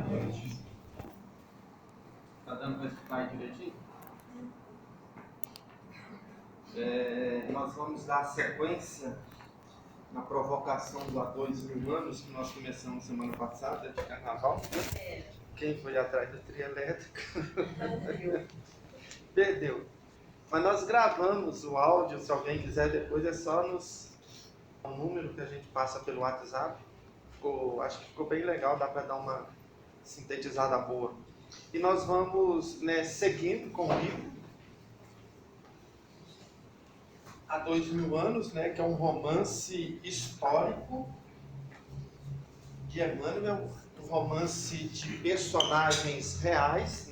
noite. Tá dando para escutar aí direitinho? Nós vamos dar sequência na provocação do há 2000 anos que nós começamos semana passada, de carnaval. Quem foi atrás da tria elétrica? Perdeu. Mas nós gravamos o áudio, se alguém quiser depois é só um número que a gente passa pelo WhatsApp. Acho que ficou bem legal, dá para dar uma sintetizada boa. E nós vamos seguindo com o livro há 2000 anos, que é um romance histórico de Emmanuel, um romance de personagens reais,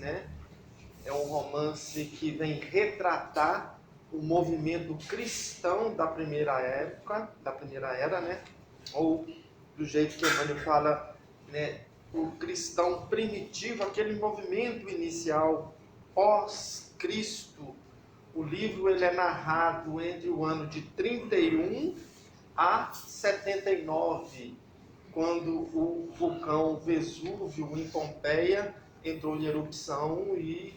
É um romance que vem retratar o movimento cristão da primeira era, ou do jeito que Emmanuel fala, o cristão primitivo, aquele movimento inicial pós-Cristo. O livro ele é narrado entre o ano de 31 a 79, quando o vulcão Vesúvio em Pompeia entrou em erupção e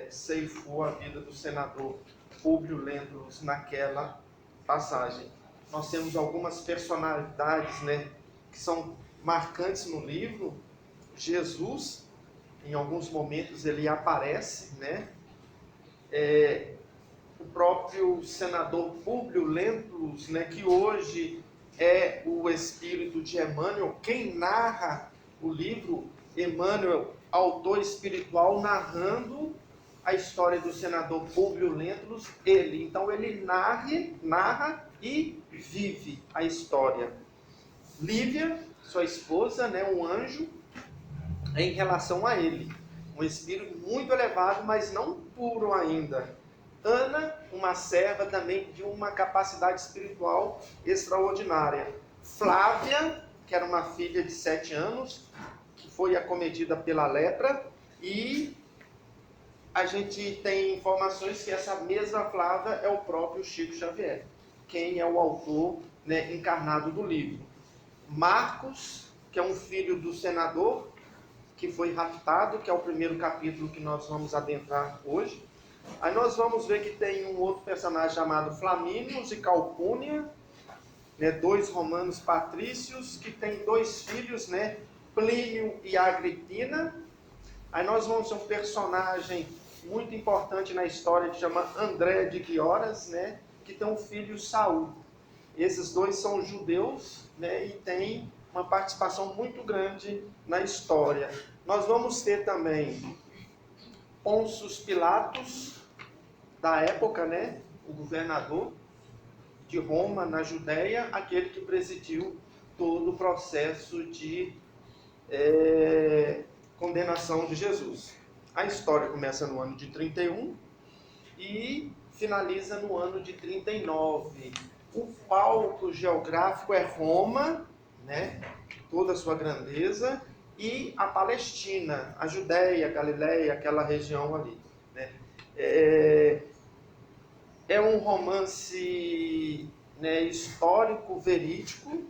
ceifou a vida do senador Públio Lentulus naquela passagem. Nós temos algumas personalidades que são marcantes no livro. Jesus, em alguns momentos, ele aparece, o próprio senador Públio Lentulus, que hoje é o espírito de Emmanuel. Quem narra o livro, Emmanuel, autor espiritual, narrando a história do senador Públio Lentulus, então ele narra e vive a história. Lívia, sua esposa, um anjo, em relação a ele, um espírito muito elevado, mas não puro ainda. Ana, uma serva também de uma capacidade espiritual extraordinária. Flávia, que era uma filha de 7 anos, que foi acometida pela lepra, e a gente tem informações que essa mesma Flávia é o próprio Chico Xavier, quem é o autor encarnado do livro. Marcos, que é um filho do senador, que foi raptado, que é o primeiro capítulo que nós vamos adentrar hoje. Aí nós vamos ver que tem um outro personagem chamado Flamínios e Calpurnia, 2 romanos patrícios, que tem 2 filhos, Plínio e Agripina. Aí nós vamos ter um personagem muito importante na história que chama André de Quioras, que tem um filho Saul. Esses 2 são judeus, e tem uma participação muito grande na história. Nós vamos ter também Pôncio Pilatos, da época, o governador de Roma, na Judéia, aquele que presidiu todo o processo de condenação de Jesus. A história começa no ano de 31 e finaliza no ano de 39. O palco geográfico é Roma, toda a sua grandeza, e a Palestina, a Judéia, a Galileia, aquela região ali. É um romance histórico, verídico,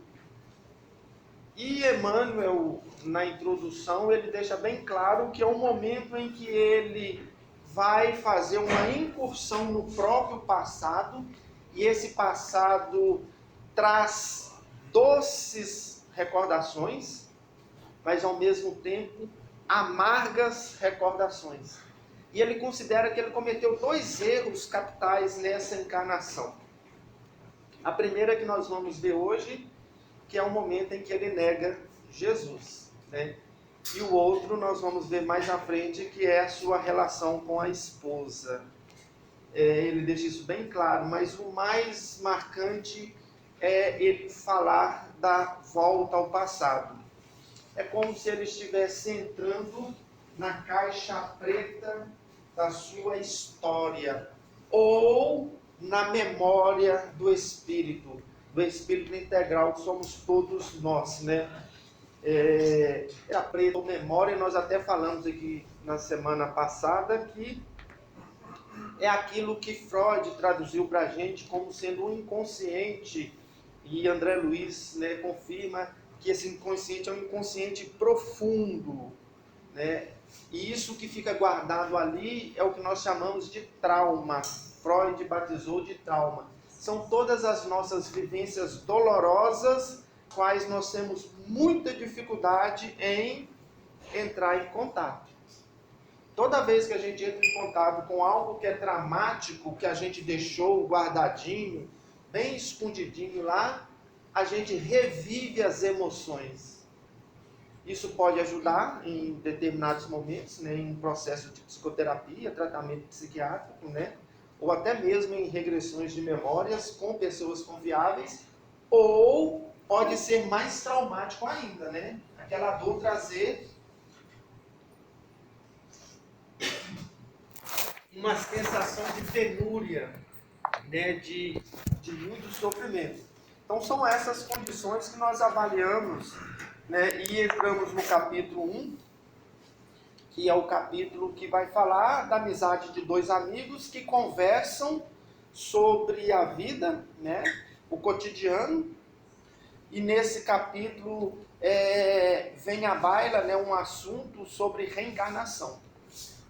e Emmanuel, na introdução, ele deixa bem claro que é um momento em que ele vai fazer uma incursão no próprio passado, e esse passado traz doces recordações, mas ao mesmo tempo amargas recordações. E ele considera que ele cometeu 2 erros capitais nessa encarnação. A primeira que nós vamos ver hoje, que é o momento em que ele nega Jesus, E o outro nós vamos ver mais à frente, que é a sua relação com a esposa. Ele deixa isso bem claro, mas o mais marcante é ele falar da volta ao passado. É como se ele estivesse entrando na caixa preta da sua história, ou na memória do Espírito integral que somos todos nós, A preta ou memória, nós até falamos aqui na semana passada que é aquilo que Freud traduziu para a gente como sendo o inconsciente, e André Luiz confirma que esse inconsciente é um inconsciente profundo, né? E isso que fica guardado ali é o que nós chamamos de trauma. Freud batizou de trauma. São todas as nossas vivências dolorosas, quais nós temos muita dificuldade em entrar em contato. Toda vez que a gente entra em contato com algo que é traumático, que a gente deixou guardadinho, bem escondidinho lá, a gente revive as emoções. Isso pode ajudar em determinados momentos, né, em processo de psicoterapia, tratamento psiquiátrico, né, ou até mesmo em regressões de memórias com pessoas confiáveis, ou pode ser mais traumático ainda, né, aquela dor trazer uma sensação de penúria, né, de muito sofrimento. Então são essas condições que nós avaliamos, né, e entramos no capítulo 1, que é o capítulo que vai falar da amizade de dois amigos que conversam sobre a vida, né, o cotidiano. E nesse capítulo vem à baila, né, um assunto sobre reencarnação.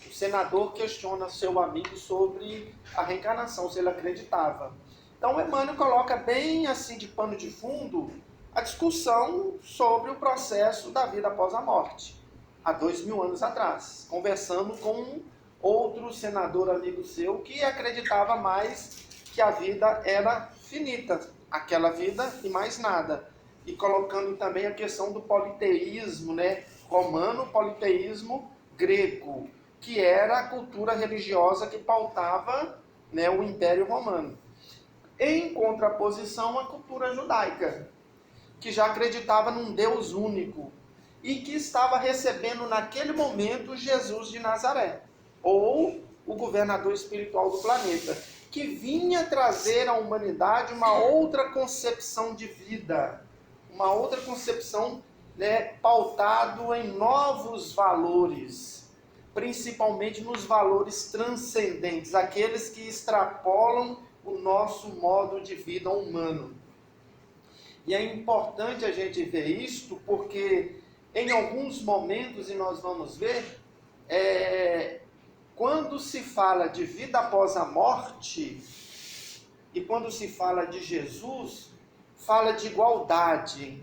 O senador questiona seu amigo sobre a reencarnação, se ele acreditava. Então Emmanuel coloca bem assim de pano de fundo a discussão sobre o processo da vida após a morte, há 2000 anos atrás, conversando com outro senador amigo seu que acreditava mais que a vida era finita, aquela vida e mais nada. E colocando também a questão do politeísmo, né, romano, politeísmo grego, que era a cultura religiosa que pautava, né, o Império Romano. Em contraposição à cultura judaica, que já acreditava num Deus único e que estava recebendo naquele momento Jesus de Nazaré, ou o governador espiritual do planeta, que vinha trazer à humanidade uma outra concepção de vida, uma outra concepção, né, pautado em novos valores, principalmente nos valores transcendentes, aqueles que extrapolam o nosso modo de vida humano. E é importante a gente ver isto, porque em alguns momentos, e nós vamos ver, quando se fala de vida após a morte, e quando se fala de Jesus, fala de igualdade.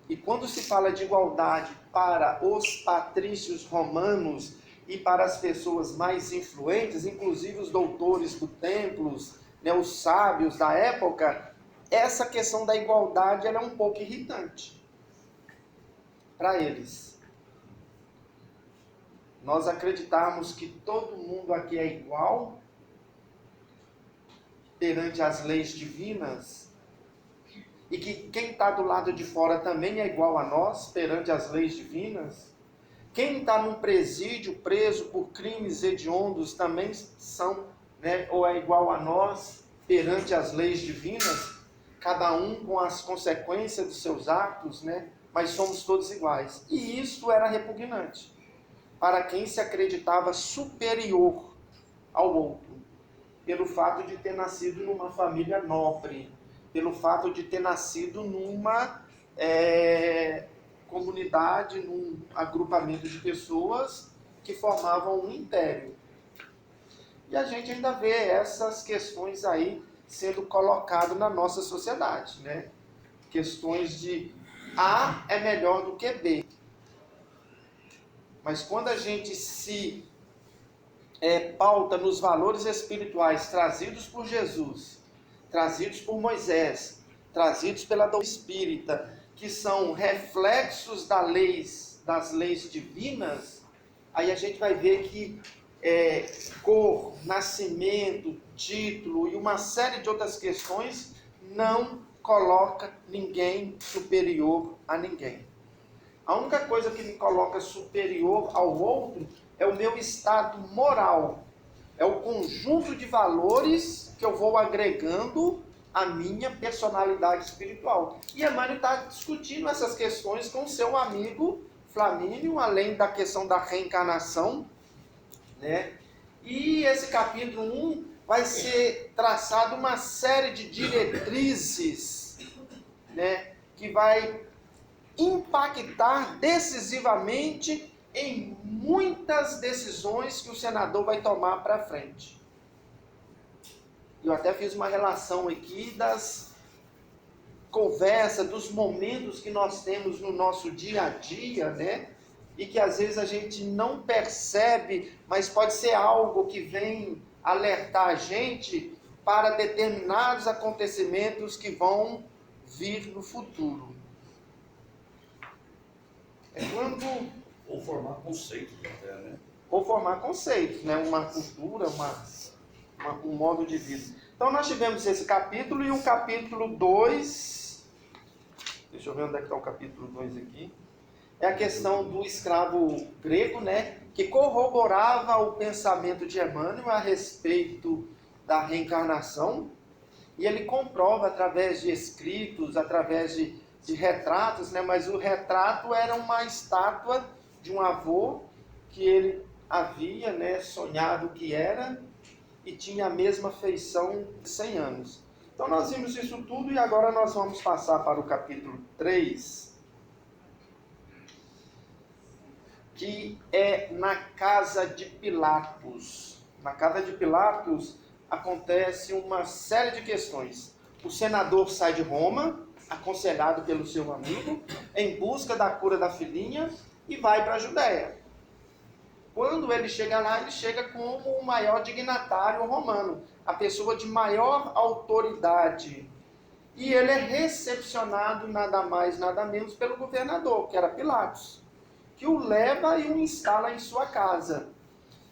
E quando se fala de igualdade para os patrícios romanos e para as pessoas mais influentes, inclusive os doutores do templo, né, os sábios da época, essa questão da igualdade ela é um pouco irritante para eles. Nós acreditarmos que todo mundo aqui é igual perante as leis divinas, e que quem está do lado de fora também é igual a nós perante as leis divinas. Quem está num presídio preso por crimes hediondos também são, né, ou é igual a nós perante as leis divinas, cada um com as consequências dos seus atos, né, mas somos todos iguais. E isso era repugnante para quem se acreditava superior ao outro, pelo fato de ter nascido numa família nobre, pelo fato de ter nascido numa comunidade, num agrupamento de pessoas que formavam um império. E a gente ainda vê essas questões aí sendo colocadas na nossa sociedade, né? Questões de A é melhor do que B. Mas quando a gente se pauta nos valores espirituais trazidos por Jesus, trazidos por Moisés, trazidos pela doutrina espírita, que são reflexos das leis divinas, aí a gente vai ver que cor, nascimento, título e uma série de outras questões não coloca ninguém superior a ninguém. A única coisa que me coloca superior ao outro é o meu estado moral, é o conjunto de valores que eu vou agregando à minha personalidade espiritual. E Emmanuel está discutindo essas questões com seu amigo Flamínio, além da questão da reencarnação, né? E esse capítulo 1 vai ser traçado uma série de diretrizes, né, que vai impactar decisivamente em muitas decisões que o senador vai tomar para frente. Eu até fiz uma relação aqui das conversas, dos momentos que nós temos no nosso dia a dia, né? E que às vezes a gente não percebe, mas pode ser algo que vem alertar a gente para determinados acontecimentos que vão vir no futuro. É quando... Ou formar conceitos até, né? Ou formar conceitos, né? Uma cultura, um modo de vida. Então nós tivemos esse capítulo e o capítulo 2, deixa eu ver onde é que está o capítulo 2 aqui, é a questão do escravo grego, né? Que corroborava o pensamento de Emmanuel a respeito da reencarnação, e ele comprova através de escritos, através de retratos, né? Mas o retrato era uma estátua de um avô que ele havia, né, sonhado que era, e tinha a mesma feição de 100 anos. Então nós vimos isso tudo e agora nós vamos passar para o capítulo 3, que é na casa de Pilatos. Na casa de Pilatos acontece uma série de questões. O senador sai de Roma, aconselhado pelo seu amigo, em busca da cura da filhinha, e vai para a Judéia. Quando ele chega lá, ele chega como o maior dignatário romano, a pessoa de maior autoridade. E ele é recepcionado nada mais, nada menos pelo governador, que era Pilatos, que o leva e o instala em sua casa.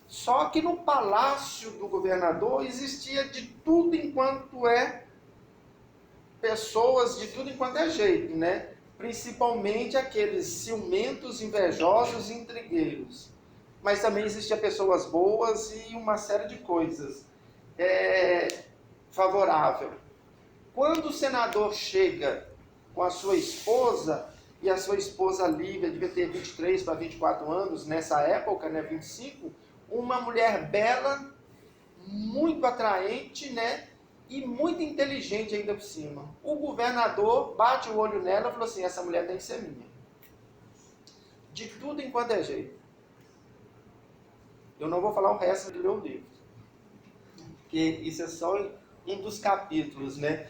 Só que no palácio do governador existia de tudo enquanto é pessoas, de tudo enquanto é jeito, né? Principalmente aqueles ciumentos, invejosos e intrigueiros. Mas também existiam pessoas boas e uma série de coisas favorável. Quando o senador chega com a sua esposa, e a sua esposa Lívia devia ter 23 para 24 anos, nessa época, né, 25, uma mulher bela, muito atraente, né, e muito inteligente ainda por cima. O governador bate o olho nela e falou assim, essa mulher tem que ser minha. De tudo enquanto é jeito. Eu não vou falar o resto do meu livro, porque isso é só um dos capítulos, né?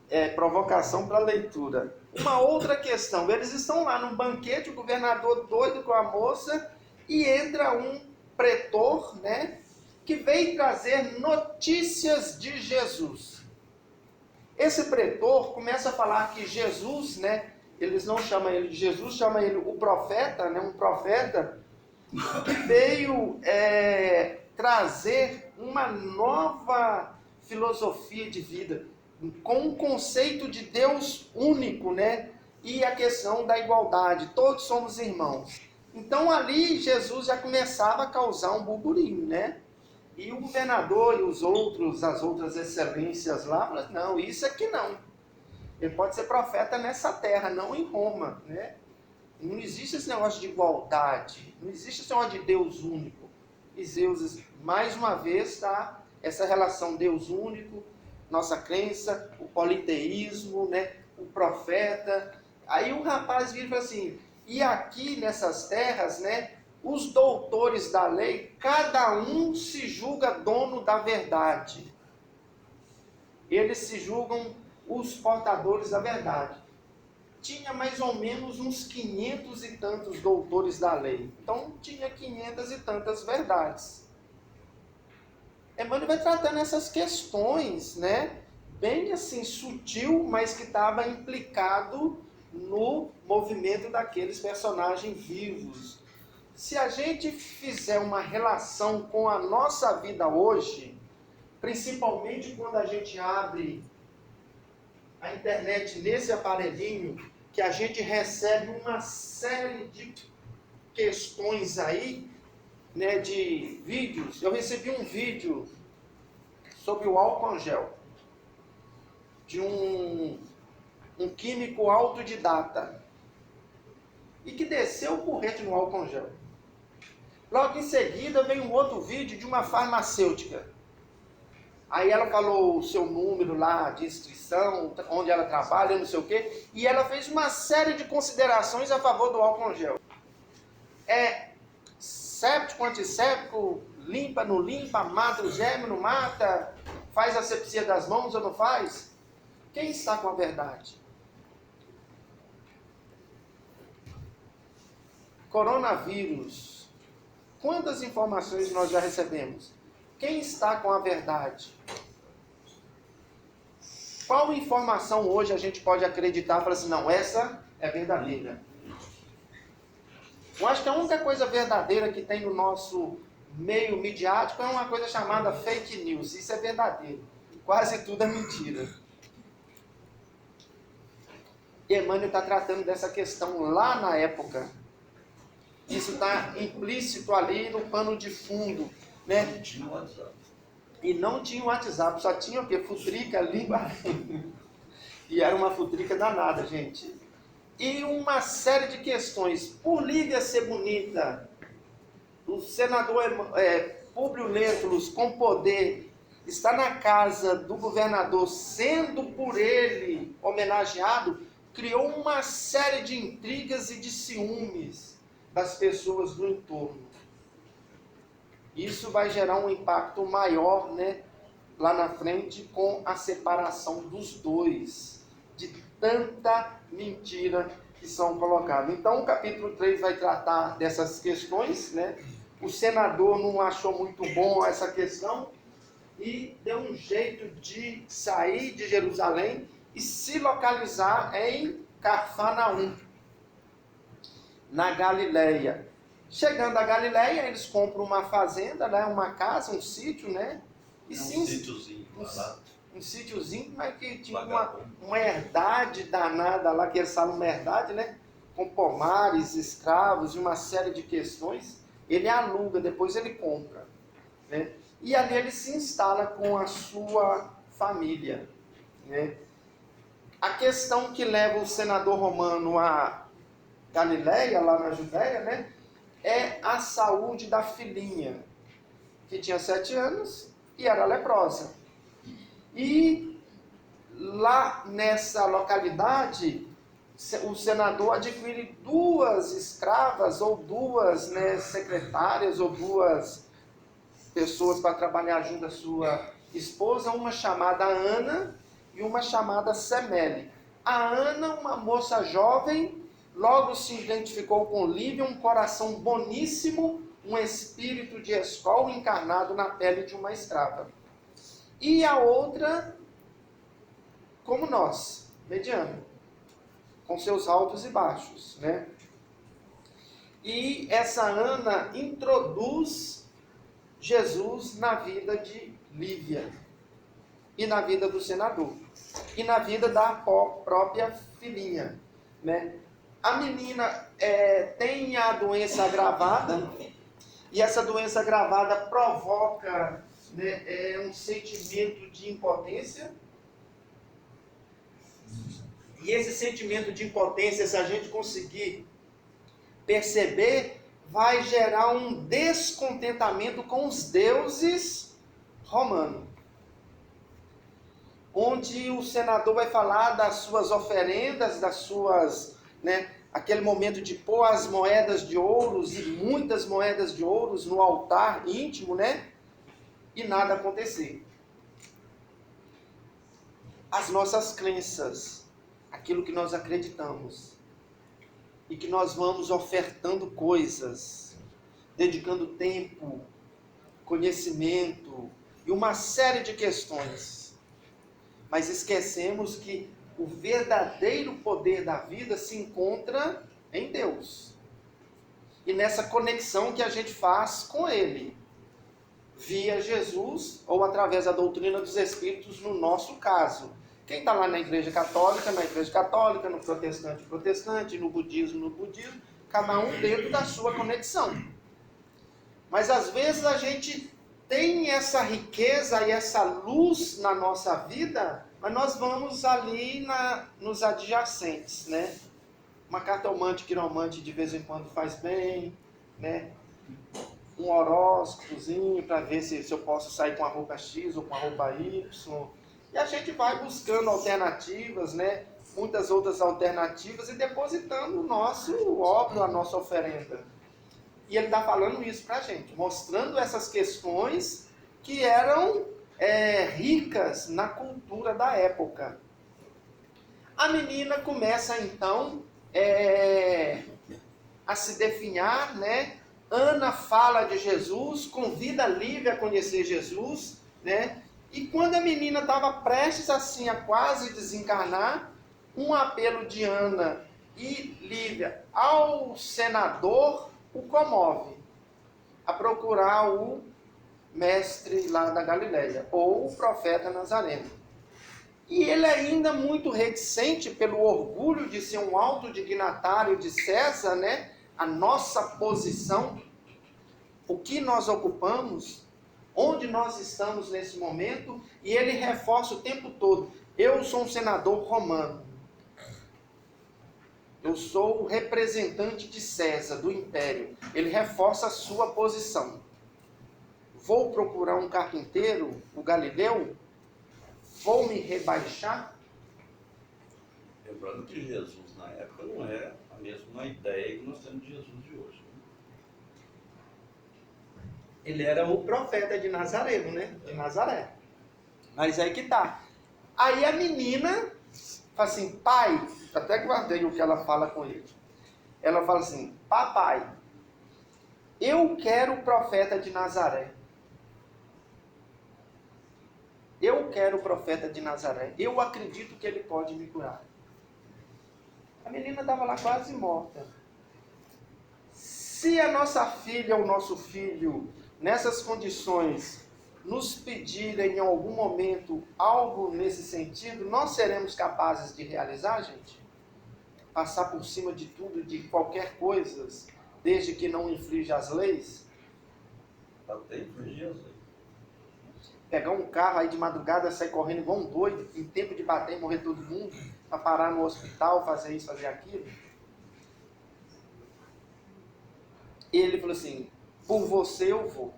É provocação para leitura. Uma outra questão, eles estão lá num banquete, o governador doido com a moça, e entra um pretor, né? Que veio trazer notícias de Jesus. Esse pretor começa a falar que Jesus, né? Eles não chamam ele de Jesus, chamam ele o profeta, né? Um profeta que veio trazer uma nova filosofia de vida, com um conceito de Deus único, né? E a questão da igualdade, todos somos irmãos. Então ali Jesus já começava a causar um burburinho, né? E o governador e as outras excelências lá, falaram, não, isso aqui não. Ele pode ser profeta nessa terra, não em Roma, né? Não existe esse negócio de igualdade, não existe esse negócio de Deus único. E Deus, mais uma vez, tá? Essa relação Deus único, nossa crença, o politeísmo, né? O profeta. Aí o rapaz vira e fala assim, e aqui nessas terras, né? Os doutores da lei, cada um se julga dono da verdade. Eles se julgam os portadores da verdade. Tinha mais ou menos uns 500 e tantos doutores da lei. Então tinha 500 e tantas verdades. Emmanuel vai tratando essas questões, né? Bem assim, sutil, mas que estava implicado no movimento daqueles personagens vivos. Se a gente fizer uma relação com a nossa vida hoje, principalmente quando a gente abre a internet nesse aparelhinho, que a gente recebe uma série de questões aí, né, de vídeos. Eu recebi um vídeo sobre o álcool gel, de um químico autodidata, e que desceu o porrete no álcool gel. Logo em seguida vem um outro vídeo de uma farmacêutica, Aí ela falou o seu número lá de inscrição, onde ela trabalha, não sei o quê, e ela fez uma série de considerações a favor do álcool em gel. Séptico, antisséptico, limpa, não limpa, mata o germe, não mata, faz asepsia das mãos ou não faz? Quem está com a verdade? Coronavírus. Quantas informações nós já recebemos? Quem está com a verdade? Qual informação hoje a gente pode acreditar e falar assim, não, essa é verdadeira? Eu acho que a única coisa verdadeira que tem no nosso meio midiático é uma coisa chamada fake news. Isso é verdadeiro. Quase tudo é mentira. E Emmanuel está tratando dessa questão lá na época. Isso está implícito ali no pano de fundo, né? Não tinha WhatsApp. E não tinha o WhatsApp, só tinha o quê? Futrica, língua. E era uma futrica danada, gente. E uma série de questões. Por Lívia ser bonita, o senador Públio Lentulus, com poder, está na casa do governador, sendo por ele homenageado, criou uma série de intrigas e de ciúmes das pessoas do entorno. Isso vai gerar um impacto maior, né, lá na frente, com a separação dos dois, de tanta mentira que são colocadas. Então, o capítulo 3 vai tratar dessas questões, né? O senador não achou muito bom essa questão e deu um jeito de sair de Jerusalém e se localizar em Cafarnaum, na Galileia. Chegando a Galileia, eles compram uma fazenda, né, uma casa, um sítio, né? E Um sítiozinho lá. Um sítiozinho, mas que tinha uma herdade danada lá, que eles falam uma herdade, né? Com pomares, escravos e uma série de questões. Ele aluga, depois ele compra, né? E ali ele se instala com a sua família, né? A questão que leva o senador romano a Galileia, lá na Judéia, né, é a saúde da filhinha, que tinha 7 anos e era leprosa. E lá nessa localidade, o senador adquire 2 escravas, ou 2, né, secretárias, ou 2 pessoas para trabalhar junto à sua esposa, uma chamada Ana e uma chamada Semele. A Ana, uma moça jovem, logo se identificou com Lívia, um coração boníssimo, um espírito de escol encarnado na pele de uma escrava. E a outra, como nós, mediana, com seus altos e baixos, né? E essa Ana introduz Jesus na vida de Lívia, e na vida do senador, e na vida da própria filhinha, né? A menina tem a doença agravada, e essa doença agravada provoca, né, um sentimento de impotência. E esse sentimento de impotência, se a gente conseguir perceber, vai gerar um descontentamento com os deuses romanos. Onde o senador vai falar das suas oferendas, das suas, né, aquele momento de pôr as moedas de ouros e muitas moedas de ouros no altar íntimo, né, e nada acontecer. As nossas crenças, aquilo que nós acreditamos, e que nós vamos ofertando coisas, dedicando tempo, conhecimento e uma série de questões. Mas esquecemos que o verdadeiro poder da vida se encontra em Deus. E nessa conexão que a gente faz com Ele, via Jesus ou através da doutrina dos Espíritos, no nosso caso. Quem está lá na Igreja Católica, no protestante, no budismo, cada um dentro da sua conexão. Mas às vezes a gente tem essa riqueza e essa luz na nossa vida, mas nós vamos ali nos adjacentes, né? Uma cartomante, quiromante de vez em quando faz bem, né? um horóscopozinho para ver se eu posso sair com a roupa X ou com a roupa Y. E a gente vai buscando alternativas, né? Muitas outras alternativas e depositando o nosso óbvio, a nossa oferenda. E ele está falando isso para a gente, mostrando essas questões que eram ricas na cultura da época. A menina começa então a se definhar, né? Ana fala de Jesus, convida Lívia a conhecer Jesus, né? E quando a menina estava prestes assim a quase desencarnar, um apelo de Ana e Lívia ao senador o comove a procurar o mestre lá da Galileia, ou o profeta Nazareno. E ele ainda muito reticente pelo orgulho de ser um alto dignatário de César, né? A nossa posição, o que nós ocupamos, onde nós estamos nesse momento, e ele reforça o tempo todo: eu sou um senador romano, eu sou o representante de César, do império. Ele reforça a sua posição. Vou procurar um carpinteiro, o Galileu, vou me rebaixar. Lembrando que Jesus na época não é a mesma ideia que nós temos de Jesus de hoje. Ele era o profeta de Nazareno, né? De Nazaré. Mas aí que tá. Aí a menina fala assim: pai, até guardei o que ela fala com ele. Ela fala assim: papai, eu quero o profeta de Nazaré. Eu quero o profeta de Nazaré. Eu acredito que ele pode me curar. A menina estava lá quase morta. Se a nossa filha ou nosso filho, nessas condições, nos pedirem em algum momento algo nesse sentido, nós seremos capazes de realizar, gente? Passar por cima de tudo, de qualquer coisa, desde que não infrinja as leis? Até infringir as leis. Pegar um carro aí de madrugada, sair correndo igual um doido, em tempo de bater e morrer todo mundo, para parar no hospital, fazer isso, fazer aquilo. E ele falou assim: por você eu vou.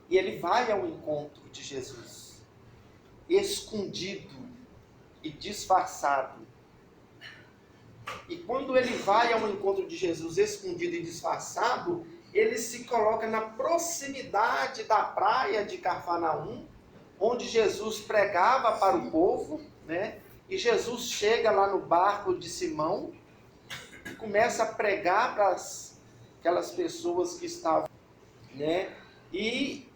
E ele vai ao encontro de Jesus, escondido e disfarçado. E quando ele vai ao encontro de Jesus, escondido e disfarçado, ele se coloca na proximidade da praia de Cafarnaum, onde Jesus pregava para o povo, né? E Jesus chega lá no barco de Simão e começa a pregar para aquelas pessoas que estavam, né? E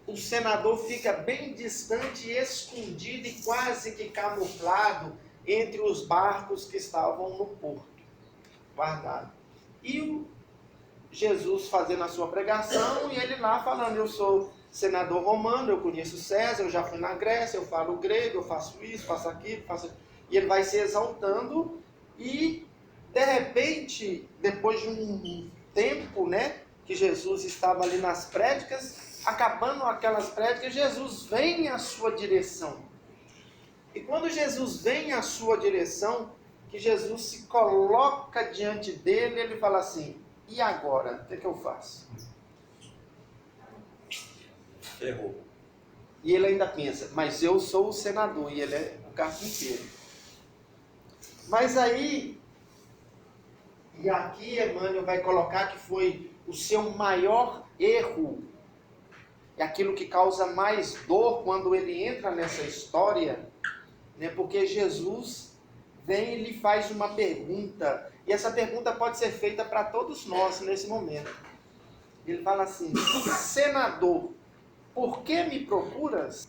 o senador fica bem distante, escondido e quase que camuflado entre os barcos que estavam no porto, guardado. E o Jesus fazendo a sua pregação, e ele lá falando: eu sou senador romano, eu conheço César, eu já fui na Grécia, eu falo grego, eu faço isso, faço aquilo, faço... E ele vai se exaltando, e de repente, depois de um tempo, né, que Jesus estava ali nas prédicas, acabando aquelas prédicas, Jesus vem à sua direção. E quando Jesus vem à sua direção, que Jesus se coloca diante dele, ele fala assim: e agora? O que eu faço? Errou. E ele ainda pensa: mas eu sou o senador e ele é o carpinteiro. Mas aí, e aqui Emmanuel vai colocar que foi o seu maior erro, é aquilo que causa mais dor quando ele entra nessa história, né? Porque Jesus vem e lhe faz uma pergunta, e essa pergunta pode ser feita para todos nós nesse momento. Ele fala assim: senador, por que me procuras?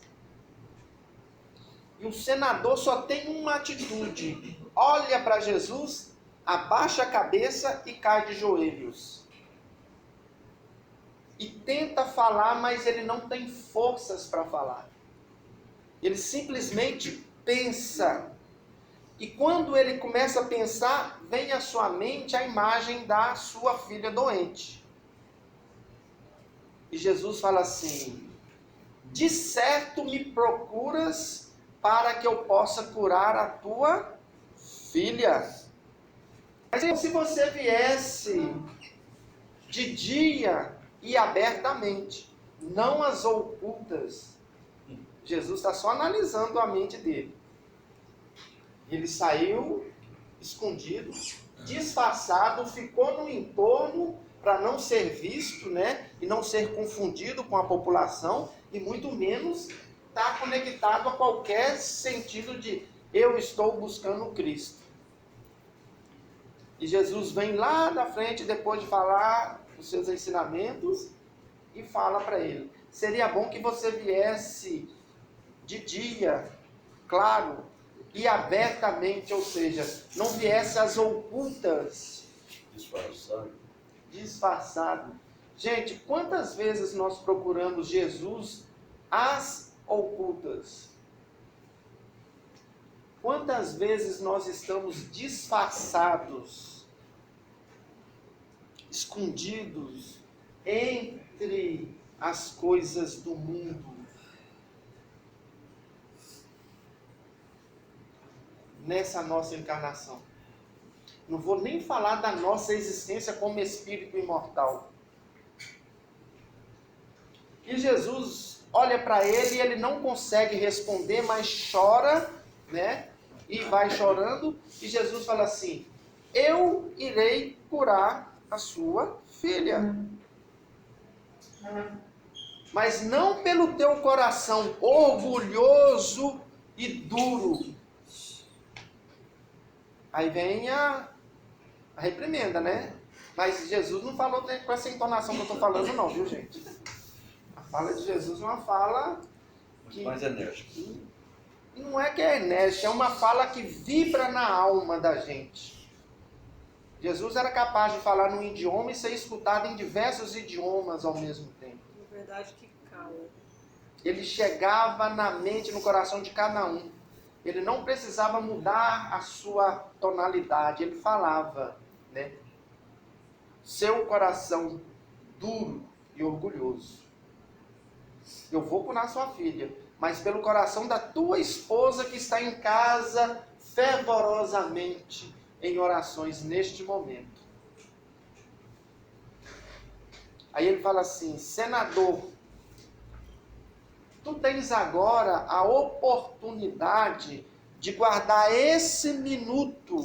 E o senador só tem uma atitude: olha para Jesus, abaixa a cabeça e cai de joelhos. E tenta falar, mas ele não tem forças para falar. Ele simplesmente pensa. E quando ele começa a pensar, vem à sua mente a imagem da sua filha doente. E Jesus fala assim: de certo me procuras para que eu possa curar a tua filha. Mas se você viesse de dia e abertamente, não as ocultas. Jesus está só analisando a mente dele. Ele saiu escondido, disfarçado, ficou no entorno para não ser visto, né? E não ser confundido com a população, e muito menos estar conectado a qualquer sentido de eu estou buscando Cristo. E Jesus vem lá da frente, depois de falar os seus ensinamentos, e fala para ele: seria bom que você viesse de dia, claro, e abertamente, ou seja, não viesse às ocultas, disfarçado. Gente, quantas vezes nós procuramos Jesus às ocultas? Quantas vezes nós estamos disfarçados, escondidos entre as coisas do mundo? Nessa nossa encarnação. Não vou nem falar da nossa existência como espírito imortal. E Jesus olha para ele e ele não consegue responder, mas chora, né? E vai chorando. E Jesus fala assim: eu irei curar a sua filha. Mas não pelo teu coração orgulhoso e duro. Aí vem a reprimenda, né? Mas Jesus não falou com essa entonação que eu estou falando não, viu, gente? A fala de Jesus é uma fala que... mais enérgica. Não é que é enérgica, é uma fala que vibra na alma da gente. Jesus era capaz de falar num idioma e ser escutado em diversos idiomas ao mesmo tempo. Na verdade, que cala. Ele chegava na mente, no coração de cada um. Ele não precisava mudar a sua tonalidade, ele falava, né? Seu coração duro e orgulhoso. Eu vou curar sua filha, mas pelo coração da tua esposa que está em casa fervorosamente em orações neste momento. Aí ele fala assim: senador, tu tens agora a oportunidade de guardar esse minuto,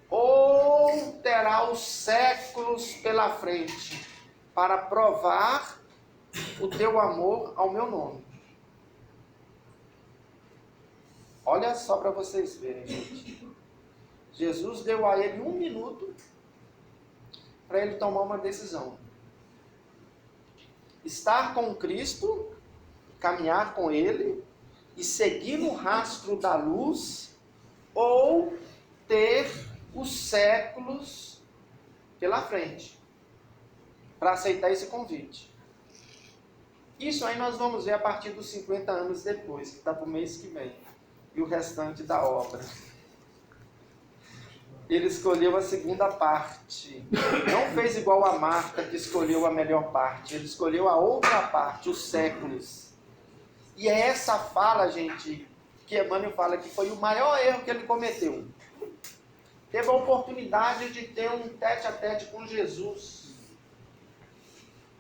ou terá os séculos pela frente, para provar o teu amor ao meu nome. Olha só para vocês verem, gente. Jesus deu a ele 1 minuto para ele tomar uma decisão. Estar com Cristo, caminhar com Ele e seguir no rastro da luz, ou ter os séculos pela frente, para aceitar esse convite. Isso aí nós vamos ver a partir dos 50 anos depois, que está para o mês que vem, e o restante da obra. Ele escolheu a segunda parte. Não fez igual a Marta, que escolheu a melhor parte. Ele escolheu a outra parte, os séculos. E é essa fala, gente, que Emmanuel fala que foi o maior erro que ele cometeu. Teve a oportunidade de ter um tete-a-tete com Jesus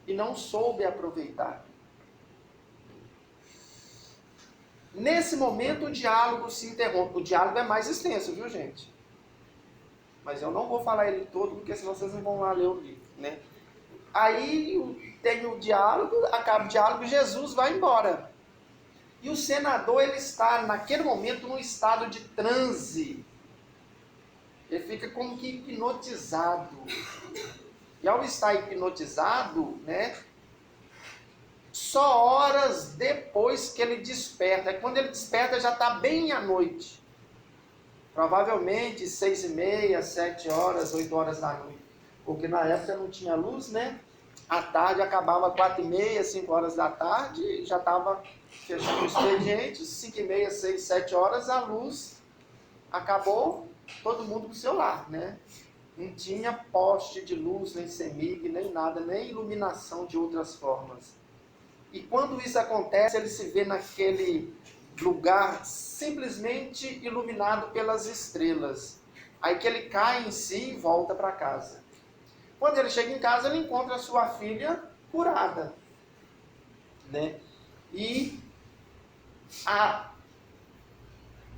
e não soube aproveitar. Nesse momento o diálogo se interrompe. O diálogo é mais extenso, viu, gente? Mas eu não vou falar ele todo, porque senão vocês não vão lá ler o livro, né? Aí tem o diálogo, acaba o diálogo, Jesus vai embora. E o senador, ele está naquele momento num estado de transe. Ele fica como que hipnotizado. E ao estar hipnotizado, né? Só horas depois que ele desperta. Quando ele desperta já está bem à noite. Provavelmente 6h30, 7 horas, 8 horas da noite. Porque na época não tinha luz, né? À tarde acabava 4h30, 5 horas da tarde, já estava fechando o expediente, 5h30, 6, 7 horas, a luz acabou, todo mundo pro seu lar, né? Não tinha poste de luz, nem CEMIG, nem nada, nem iluminação de outras formas. E quando isso acontece, ele se vê naquele lugar simplesmente iluminado pelas estrelas. Aí que ele cai em si e volta para casa. Quando ele chega em casa, ele encontra a sua filha curada, né? E a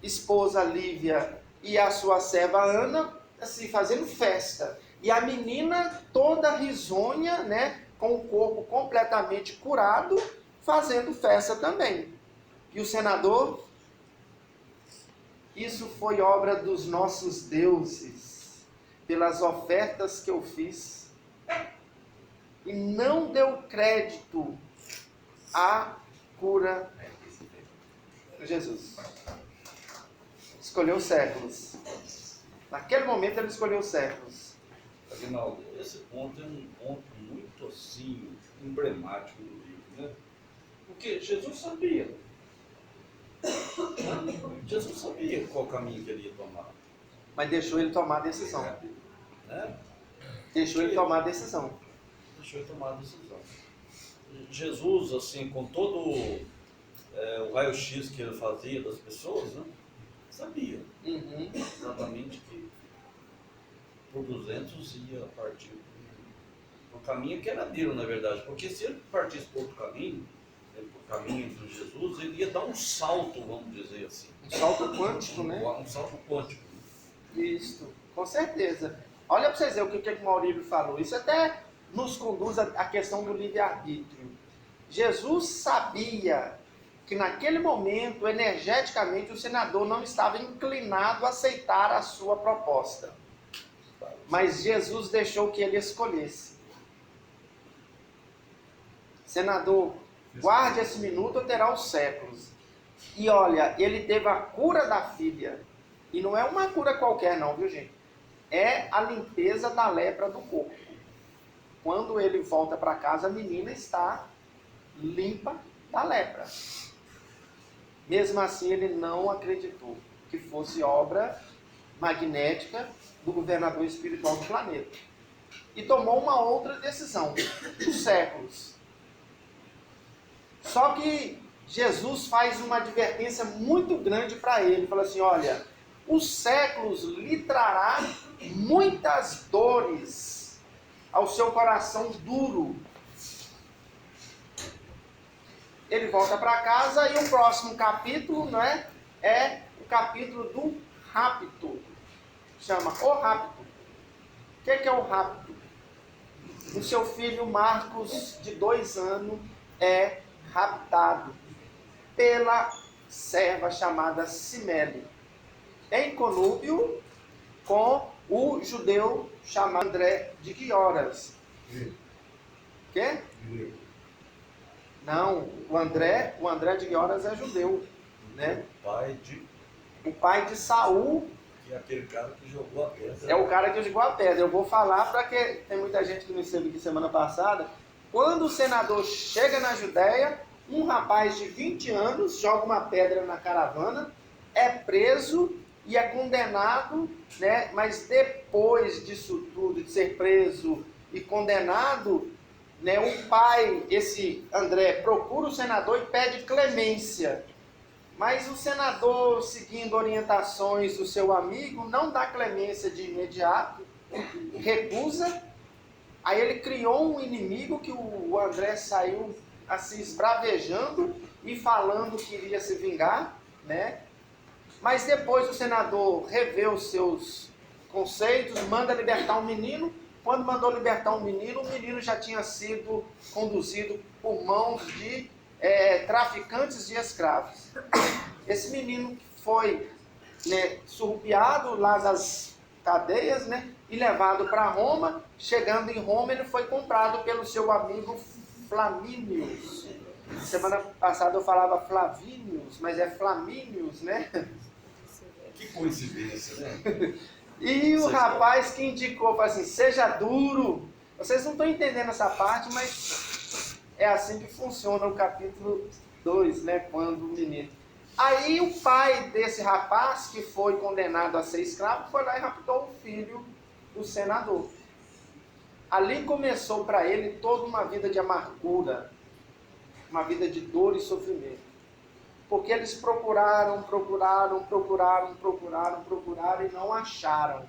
esposa Lívia e a sua serva Ana, assim, fazendo festa. E a menina toda risonha, né, com o corpo completamente curado, fazendo festa também. E o senador, isso foi obra dos nossos deuses, pelas ofertas que eu fiz, e não deu crédito à cura de Jesus. Escolheu séculos. Naquele momento ele escolheu séculos. Afinal, esse ponto é um ponto muito assim, emblemático do livro, né? Porque Jesus sabia. Jesus sabia qual caminho que ele ia tomar. Mas deixou ele tomar a decisão. Né? Deixou ele tomar a decisão. Deixou ele tomar a decisão. Jesus, assim, com todo o raio-x que ele fazia das pessoas, né? Sabia exatamente que por 200 ia partir para o caminho que era dele, na verdade. Porque se ele partisse por outro caminho, por caminho entre Jesus, ele ia dar um salto, vamos dizer assim. Um salto quântico, né? Um salto quântico. Isso, com certeza. Olha para vocês verem o que o Maurílio falou. Isso até nos conduz à questão do livre-arbítrio. Jesus sabia que naquele momento, energeticamente, o senador não estava inclinado a aceitar a sua proposta. Mas Jesus deixou que ele escolhesse. Senador, guarde esse minuto ou terá os séculos. E olha, ele teve a cura da filha. E não é uma cura qualquer não, viu gente? É a limpeza da lepra do corpo. Quando ele volta para casa, a menina está limpa da lepra. Mesmo assim, ele não acreditou que fosse obra magnética do governador espiritual do planeta. E tomou uma outra decisão, os séculos. Só que Jesus faz uma advertência muito grande para ele. Fala assim, olha, os séculos lhe trará muitas dores ao seu coração duro. Ele volta para casa e o próximo capítulo, né, é o capítulo do rapto. Chama o rapto. O que é o rapto? O seu filho Marcos, de 2 anos, é raptado pela serva chamada Simele, em conúbio com o judeu chamado André de Guioras. Quê? Não, o André de Guioras é judeu, né? O pai de Saul. Que é aquele cara que jogou a pedra. É o cara que jogou a pedra. Eu vou falar para que tem muita gente que não esteve aqui semana passada. Quando o senador chega na Judéia, um rapaz de 20 anos joga uma pedra na caravana, é preso e é condenado, né? Mas depois disso tudo, de ser preso e condenado, né, o pai, esse André, procura o senador e pede clemência. Mas o senador, seguindo orientações do seu amigo, não dá clemência de imediato, recusa. Aí ele criou um inimigo que o André saiu assim esbravejando e falando que iria se vingar, né? Mas depois o senador revê os seus conceitos, manda libertar um menino. Quando mandou libertar um menino, o menino já tinha sido conduzido por mãos de traficantes de escravos. Esse menino foi, né, surrupiado lá das cadeias, né, e levado para Roma. Chegando em Roma, ele foi comprado pelo seu amigo Flamínius. Semana passada eu falava Flavínius, mas é Flamínius, né? Que coincidência, né? E o rapaz que indicou, falou assim, seja duro. Vocês não estão entendendo essa parte, mas é assim que funciona o capítulo 2, né? Quando o menino... Aí o pai desse rapaz, que foi condenado a ser escravo, foi lá e raptou o filho do senador. Ali começou para ele toda uma vida de amargura, uma vida de dor e sofrimento. Porque eles procuraram e não acharam.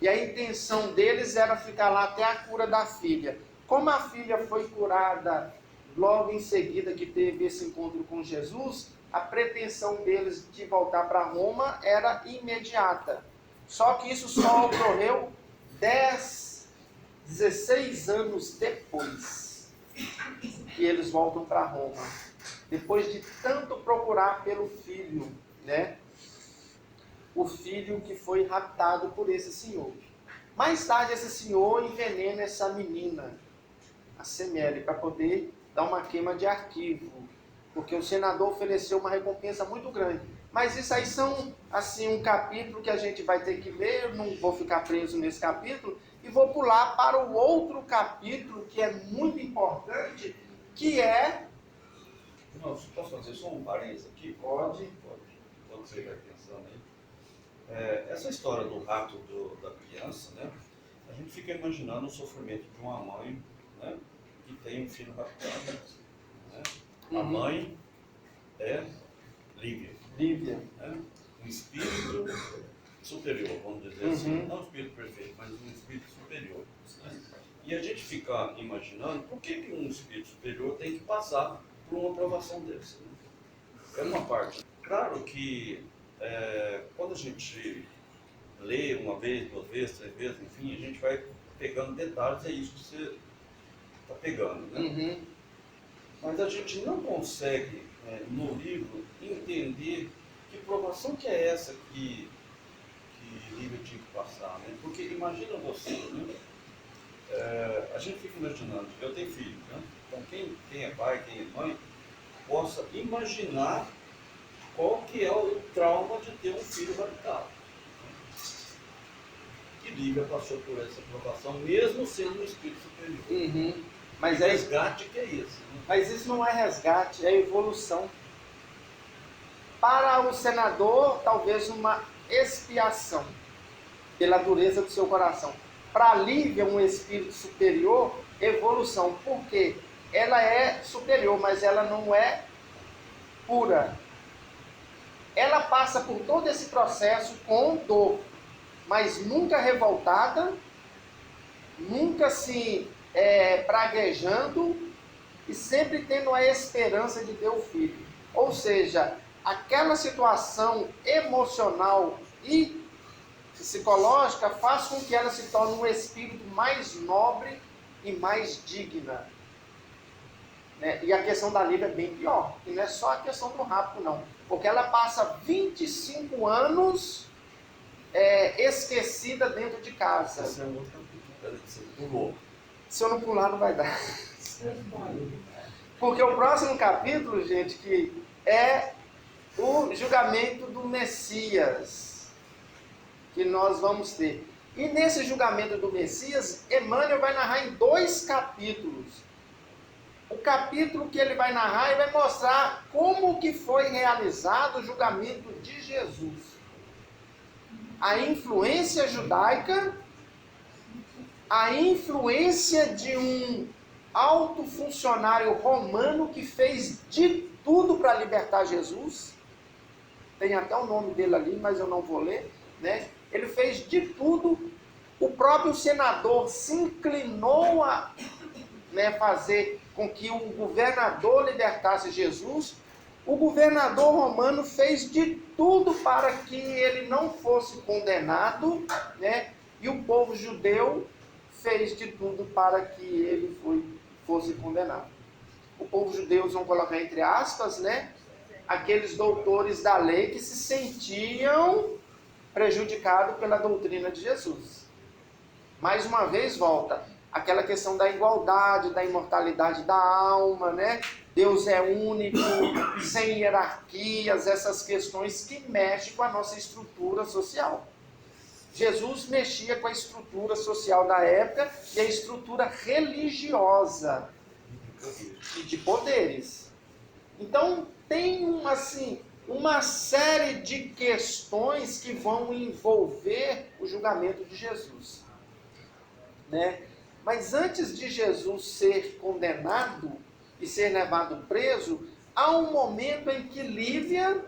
E a intenção deles era ficar lá até a cura da filha. Como a filha foi curada logo em seguida que teve esse encontro com Jesus, a pretensão deles de voltar para Roma era imediata. Só que isso só ocorreu 16 anos depois que eles voltam para Roma. Depois de tanto procurar pelo filho, né? O filho que foi raptado por esse senhor. Mais tarde esse senhor envenena essa menina, a Semele, para poder dar uma queima de arquivo, porque o senador ofereceu uma recompensa muito grande. Mas isso aí são assim um capítulo que a gente vai ter que ler, eu não vou ficar preso nesse capítulo, e vou pular para o outro capítulo que é muito importante, que é... Não, posso fazer só um parênteses aqui? Pode. Quando você vai pensando aí. Essa história do rapto da criança, né? A gente fica imaginando o sofrimento de uma mãe, né, que tem um filho raptado. Né? A mãe é Lívia. Né? Um espírito superior, vamos dizer assim. Não um espírito perfeito, mas um espírito superior. Né? E a gente fica imaginando por que um espírito superior tem que passar por uma provação dessa. Né? É uma parte. Claro que quando a gente lê uma vez, 2 vezes, 3 vezes, enfim, a gente vai pegando detalhes, é isso que você está pegando, né? Mas a gente não consegue, no livro, entender que provação que é essa que Lívia tinha que passar, né? Porque imagina você, né? A gente fica imaginando, eu tenho filho, né? Então quem é pai, quem é mãe, possa imaginar qual que é o trauma de ter um filho raptado. E Lívia passou por essa provação, mesmo sendo um espírito superior. Mas resgate que é isso. Né? Mas isso não é resgate, é evolução. Para o senador, talvez uma expiação pela dureza do seu coração. Para Lívia, um espírito superior, evolução. Por quê? Ela é superior, mas ela não é pura. Ela passa por todo esse processo com dor, mas nunca revoltada, nunca se praguejando e sempre tendo a esperança de ter o filho. Ou seja, aquela situação emocional e psicológica faz com que ela se torne um espírito mais nobre e mais digna. Né? E a questão da Lívia é bem pior, que não é só a questão do rapto, não. Porque ela passa 25 anos esquecida dentro de casa. Esse é um outro capítulo, você pulou. Se eu não pular, não vai dar. Porque o próximo capítulo, gente, que é o julgamento do Messias, que nós vamos ter. E nesse julgamento do Messias, Emmanuel vai narrar em 2 capítulos. O capítulo que ele vai narrar, ele vai mostrar como que foi realizado o julgamento de Jesus. A influência judaica, a influência de um alto funcionário romano que fez de tudo para libertar Jesus. Tem até o nome dele ali, mas eu não vou ler, né? Ele fez de tudo. O próprio senador se inclinou a fazer com que o governador libertasse Jesus. O governador romano fez de tudo para que ele não fosse condenado, né? E o povo judeu fez de tudo para que ele fosse condenado. O povo judeu, vão colocar entre aspas, né? Aqueles doutores da lei que se sentiam prejudicados pela doutrina de Jesus. Mais uma vez volta aquela questão da igualdade, da imortalidade da alma, né? Deus é único, sem hierarquias, essas questões que mexem com a nossa estrutura social. Jesus mexia com a estrutura social da época e a estrutura religiosa e de poderes. Então tem uma série de questões que vão envolver o julgamento de Jesus, né? Mas antes de Jesus ser condenado e ser levado preso, há um momento em que Lívia,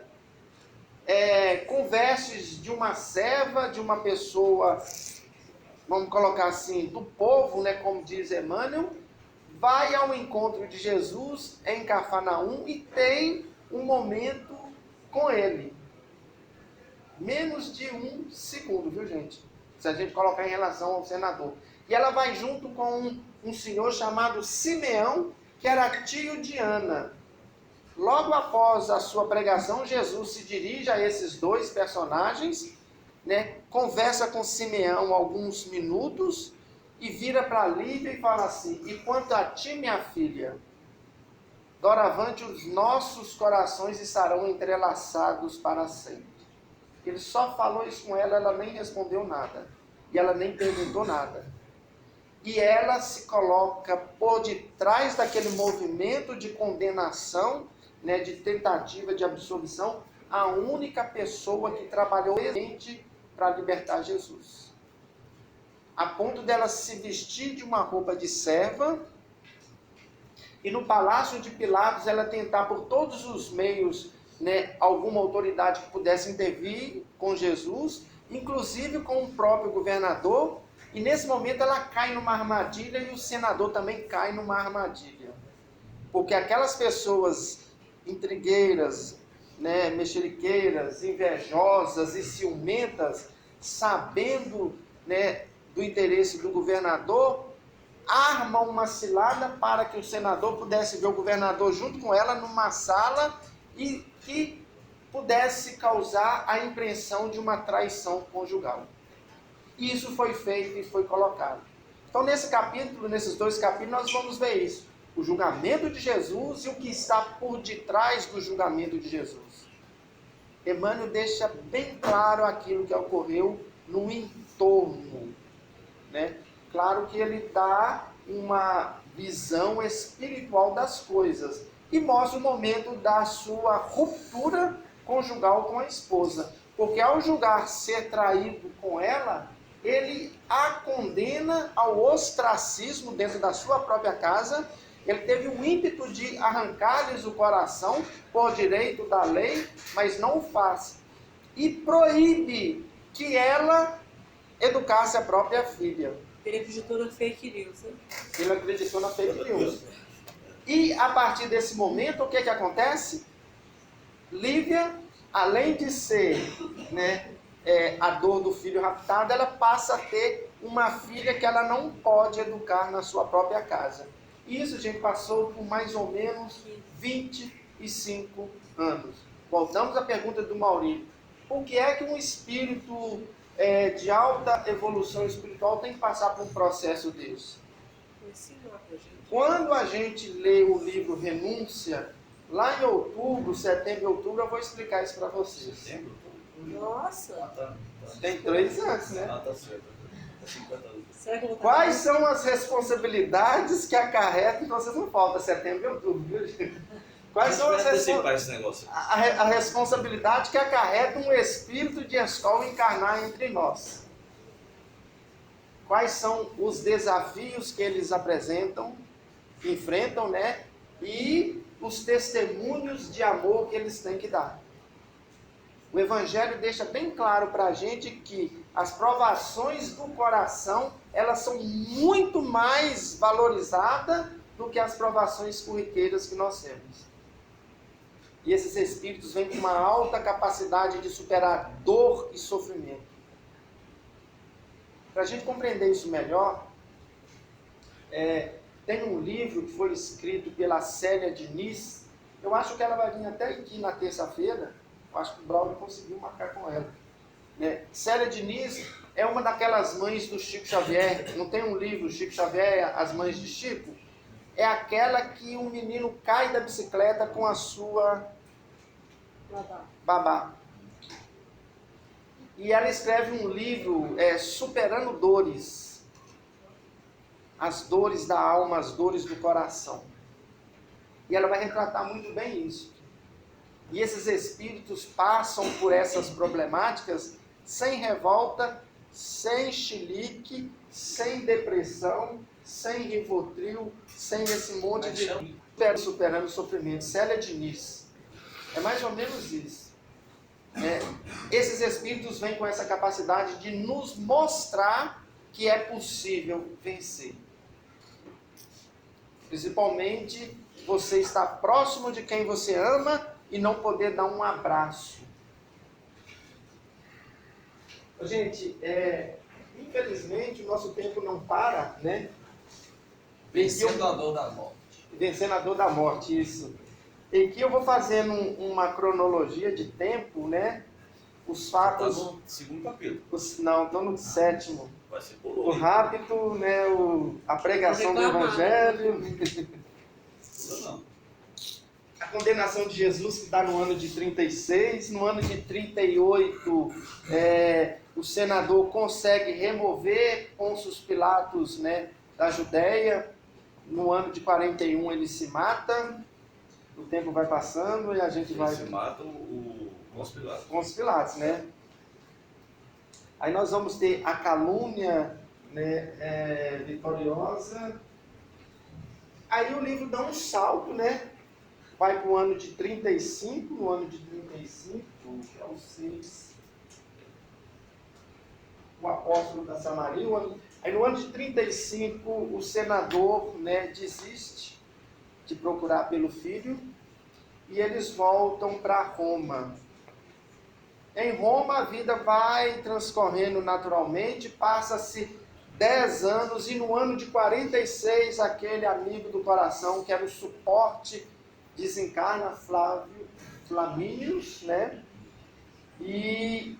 com vestes de uma serva, de uma pessoa vamos colocar assim, do povo, né, como diz Emmanuel, vai ao encontro de Jesus em Cafarnaum e tem um momento com ele. Menos de 1 segundo, viu, gente? Se a gente colocar em relação ao senador. E ela vai junto com um senhor chamado Simeão, que era tio de Ana. Logo após a sua pregação, Jesus se dirige a esses dois personagens, né, conversa com Simeão alguns minutos e vira para Lívia e fala assim: e quanto a ti, minha filha, doravante os nossos corações estarão entrelaçados para sempre. Ele só falou isso com ela, ela nem respondeu nada. E ela nem perguntou nada. E ela se coloca por detrás daquele movimento de condenação, né, de tentativa de absolvição, a única pessoa que trabalhou realmente para libertar Jesus. A ponto dela se vestir de uma roupa de serva e no palácio de Pilatos ela tentar por todos os meios, né, alguma autoridade que pudesse intervir com Jesus, inclusive com o próprio governador, e nesse momento ela cai numa armadilha e o senador também cai numa armadilha. Porque aquelas pessoas intrigueiras, né, mexeriqueiras, invejosas e ciumentas, sabendo, né, do interesse do governador, armam uma cilada para que o senador pudesse ver o governador junto com ela numa sala e que pudesse causar a impressão de uma traição conjugal. Isso foi feito e foi colocado. Então, nesse capítulo, nesses 2 capítulos, nós vamos ver isso. O julgamento de Jesus e o que está por detrás do julgamento de Jesus. Emmanuel deixa bem claro aquilo que ocorreu no entorno, né? Claro que ele dá uma visão espiritual das coisas e mostra o momento da sua ruptura conjugal com a esposa. Porque ao julgar ser traído com ela, ele a condena ao ostracismo dentro da sua própria casa. Ele teve o ímpeto de arrancar-lhes o coração por direito da lei, mas não o faz. E proíbe que ela educasse a própria filha. Ele acreditou na fake news, né? Ele acreditou na fake news. E a partir desse momento, o que acontece? Lívia, além de ser, né, a dor do filho raptado, ela passa a ter uma filha que ela não pode educar na sua própria casa. Isso, gente, passou por mais ou menos 25 anos. Voltamos à pergunta do Maurício. Por que é que um espírito de alta evolução espiritual tem que passar por um processo desse? Quando a gente lê o livro Renúncia, lá em outubro, setembro e outubro, eu vou explicar isso para vocês. Setembro? Nossa! Tá. Tem 3 anos, né? Tá certo. 50 anos. Será que eu vou Quais são as responsabilidades que acarretam, então vocês não faltam setembro e outubro, viu, gente? Quais são as esse negócio? a responsabilidade que acarreta um espírito de escola encarnar entre nós? Quais são os desafios que eles apresentam, enfrentam, né? E os testemunhos de amor que eles têm que dar. O Evangelho deixa bem claro para a gente que as provações do coração, elas são muito mais valorizadas do que as provações corriqueiras que nós temos. E esses espíritos vêm com uma alta capacidade de superar dor e sofrimento. Para a gente compreender isso melhor, tem um livro que foi escrito pela Célia Diniz. Eu acho que ela vai vir até aqui na terça-feira. Eu acho que o Braulio conseguiu marcar com ela. Célia Diniz é uma daquelas mães do Chico Xavier. Não tem um livro, Chico Xavier, As Mães de Chico? É aquela que um menino cai da bicicleta com a sua babá. E ela escreve um livro, Superando Dores. As dores da alma, as dores do coração. E ela vai retratar muito bem isso. E esses espíritos passam por essas problemáticas sem revolta, sem chilique, sem depressão, sem Rivotril, sem esse monte de superando o sofrimento. Célia Diniz. É mais ou menos isso. Esses espíritos vêm com essa capacidade de nos mostrar que é possível vencer. Principalmente você estar próximo de quem você ama e não poder dar um abraço. Gente, infelizmente o nosso tempo não para, né? Vencendo a dor da morte. Vencendo a dor da morte, isso. E aqui eu vou fazendo uma cronologia de tempo, né? Os fatos... Está no segundo capítulo. Não, estou no 7º. Vai ser O por rápido, né? A pregação do Evangelho. Não. A condenação de Jesus, que está no ano de 36. No ano de 38, o senador consegue remover Pôncio Pilatos, né, da Judéia. No ano de 41 ele se mata. O tempo vai passando e a gente vai... Se mata o Pôncio Pilatos. Pôncio Pilatos, né? Aí nós vamos ter a calúnia, né, vitoriosa. Aí o livro dá um salto, né? Vai para o ano de 35, no ano de 35, que é o 6, o apóstolo da Samaria. Aí no ano de 35, o senador, né, desiste de procurar pelo filho e eles voltam para Roma. Em Roma a vida vai transcorrendo naturalmente, passa-se 10 anos e no ano de 46 aquele amigo do coração que era o suporte desencarna, Flamínios, né? E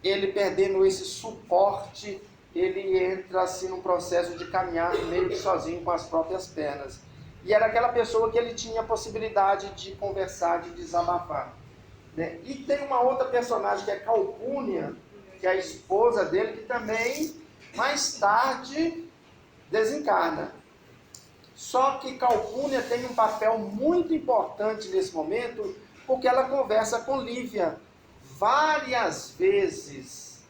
ele perdendo esse suporte, ele entra assim num processo de caminhar meio que sozinho com as próprias pernas. E era aquela pessoa que ele tinha a possibilidade de conversar, de desabafar, né? E tem uma outra personagem que é Calpurnia, que é a esposa dele, que também mais tarde desencarna. Só que Calpurnia tem um papel muito importante nesse momento, porque ela conversa com Lívia várias vezes.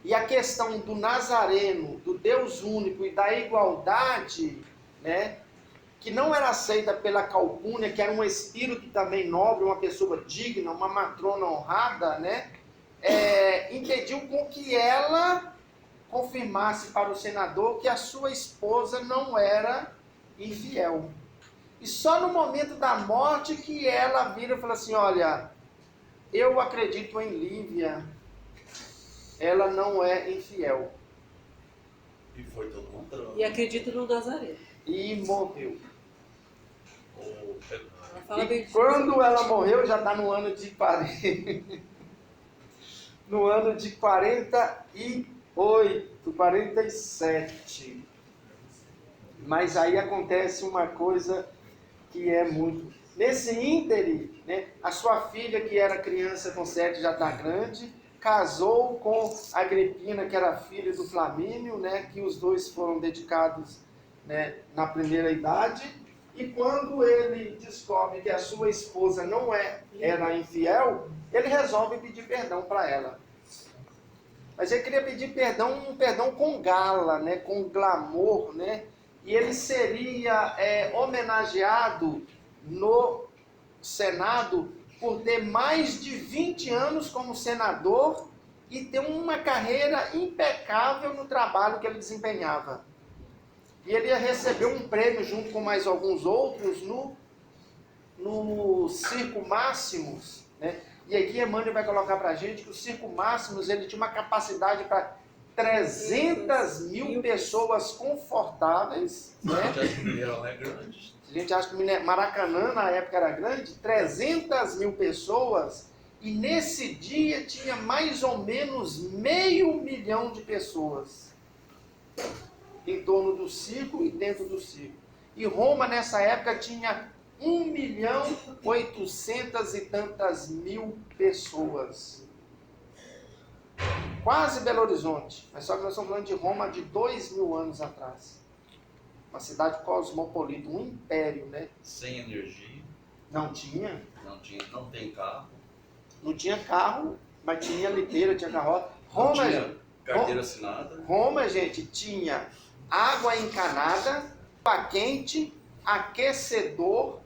E a questão do Nazareno, do Deus único e da igualdade, né, que não era aceita pela Calpurnia, que era um espírito também nobre, uma pessoa digna, uma matrona honrada, né, impediu com que ela confirmasse para o senador que a sua esposa não era infiel. E só no momento da morte que ela vira e fala assim, olha, eu acredito em Lívia, ela não é infiel. E foi todo mundo. E acredito no Nazareno. E morreu. Ela fala bem E disso. quando ela morreu, já está no ano de 40. No ano de 48, 47. Mas aí acontece uma coisa que é muito... Nesse íntere, né, a sua filha, que era criança com 7, já está grande, casou com Agripina, que era filha do Flamínio, né, que os dois foram dedicados, né, na primeira idade. E quando ele descobre que a sua esposa não era infiel, ele resolve pedir perdão para ela. Mas ele queria pedir perdão, um perdão com gala, né, com glamour, né? E ele seria homenageado no Senado por ter mais de 20 anos como senador e ter uma carreira impecável no trabalho que ele desempenhava. E ele ia receber um prêmio junto com mais alguns outros no Circo Máximos, né? E aqui Emmanuel vai colocar para a gente que o Circo Máximos ele tinha uma capacidade para 300 mil pessoas confortáveis, né? A gente acha que Mineirão é grande. A gente acha que Maracanã na época era grande, 300 mil pessoas, e nesse dia tinha mais ou menos 500 mil de pessoas em torno do circo e dentro do circo. E Roma nessa época tinha 1.800.000 e tantas mil pessoas. Quase Belo Horizonte, mas só que nós estamos falando de Roma de 2.000 anos atrás. Uma cidade cosmopolita, um império, né? Sem energia. Não tinha. Não tem carro. Não tinha carro, mas tinha liteira, tinha carroça. Não tinha carteira assinada. Roma, gente, tinha água encanada, água quente, aquecedor,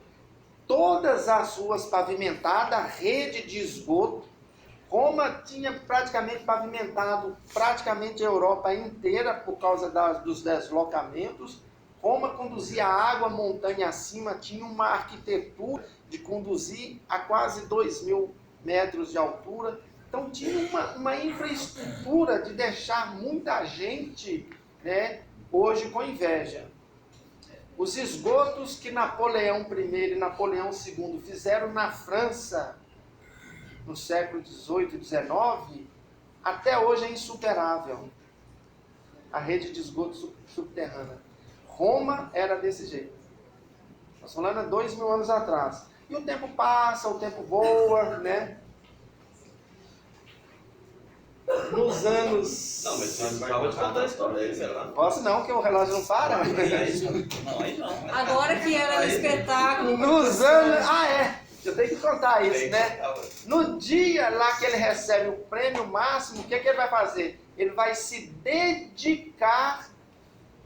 todas as ruas pavimentadas, rede de esgoto, Roma tinha praticamente pavimentado praticamente a Europa inteira por causa dos deslocamentos. Roma conduzia água montanha acima, tinha uma arquitetura de conduzir a quase 2.000 metros de altura. Então tinha uma infraestrutura de deixar muita gente, né, hoje com inveja. Os esgotos que Napoleão I e Napoleão II fizeram na França no século XVIII e XIX, até hoje é insuperável. A rede de esgoto subterrânea. Roma era desse jeito. Nós falando há 2.000 anos atrás. E o tempo passa, o tempo voa, né? Nos anos... Não, mas você acaba de contar a história aí, será? Posso não, que o relógio não para. Não, aí não. Agora que era um espetáculo. Nos anos... Ah, é. Eu tenho que contar isso, né? No dia lá que ele recebe o prêmio máximo, o que ele vai fazer? Ele vai se dedicar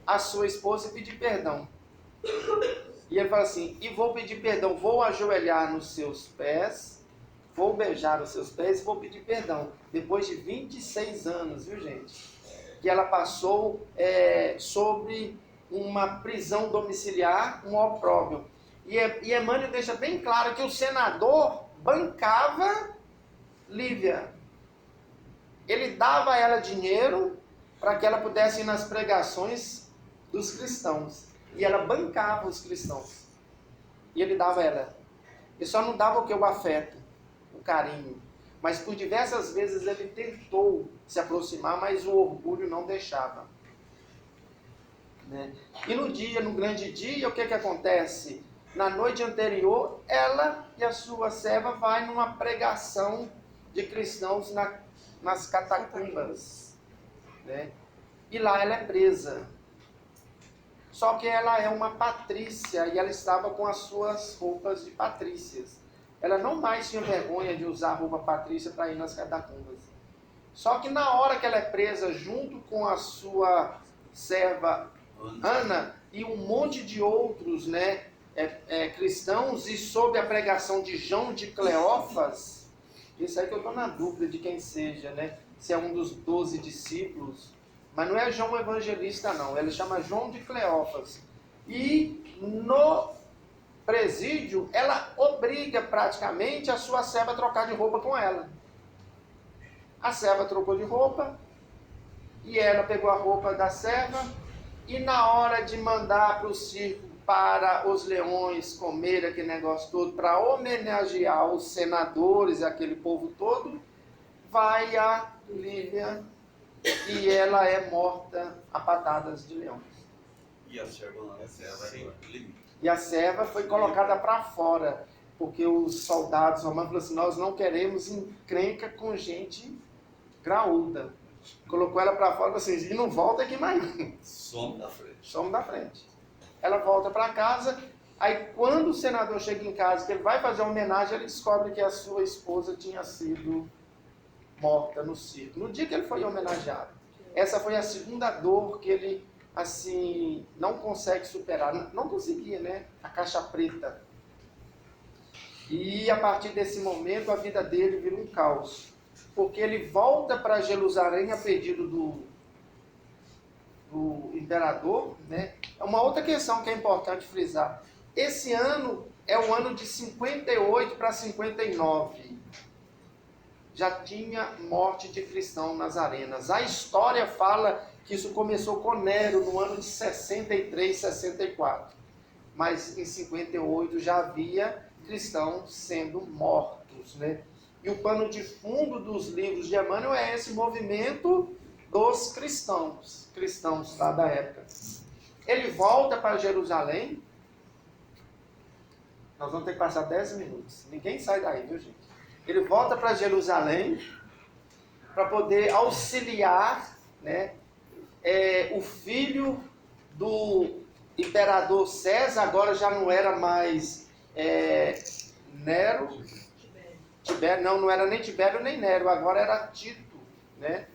à sua esposa e pedir perdão. E ele fala assim, e vou pedir perdão, vou ajoelhar nos seus pés, vou beijar os seus pés e vou pedir perdão. Depois de 26 anos, viu, gente? Que ela passou sobre uma prisão domiciliar, um opróbrio. E Emmanuel deixa bem claro que o senador bancava Lívia. Ele dava a ela dinheiro para que ela pudesse ir nas pregações dos cristãos. E ela bancava os cristãos. E ele dava a ela. Ele só não dava o que? O afeto, o carinho. Mas por diversas vezes ele tentou se aproximar, mas o orgulho não deixava. Né? E no grande dia, o que acontece? Na noite anterior, ela e a sua serva vai numa pregação de cristãos nas catacumbas. Né? E lá ela é presa. Só que ela é uma patrícia e ela estava com as suas roupas de patrícias. Ela não mais tinha vergonha de usar a roupa patrícia para ir nas catacumbas. Só que na hora que ela é presa junto com a sua serva Ana e um monte de outros, né, cristãos, e sob a pregação de João de Cleófas, isso aí que eu estou na dúvida de quem seja, né? Se é um dos 12 discípulos, mas não é João Evangelista não, ele chama João de Cleófas. E no presídio, ela obriga praticamente a sua serva a trocar de roupa com ela. A serva trocou de roupa, e ela pegou a roupa da serva, e na hora de mandar para o circo, para os leões comer aquele negócio todo, para homenagear os senadores e aquele povo todo, vai a Lívia e ela é morta a patadas de leões. E a serva não, E a serva foi colocada para fora, porque os soldados romanos falaram assim, nós não queremos encrenca com gente graúda. Colocou ela para fora assim, e não volta aqui mais não. Some da frente. Some da frente. Ela volta para casa, aí quando o senador chega em casa, que ele vai fazer uma homenagem, ele descobre que a sua esposa tinha sido morta no circo. No dia que ele foi homenageado. Essa foi a segunda dor que ele, assim, não consegue superar. Não conseguia, né? A caixa preta. E a partir desse momento, a vida dele vira um caos. Porque ele volta para Jerusalém a pedido do imperador, né? É uma outra questão que é importante frisar. Esse ano é o ano de 58 para 59. Já tinha morte de cristão nas arenas. A história fala que isso começou com Nero no ano de 63, 64. Mas em 58 já havia cristãos sendo mortos, né? E o pano de fundo dos livros de Emmanuel é esse movimento dos cristãos lá da época. Ele volta para Jerusalém. Nós vamos ter que passar 10 minutos. Ninguém sai daí, viu, gente? Ele volta para Jerusalém para poder auxiliar, né, o filho do imperador César, agora já não era mais Nero. Tibério, não era nem Tibério nem Nero, agora era Tito, né?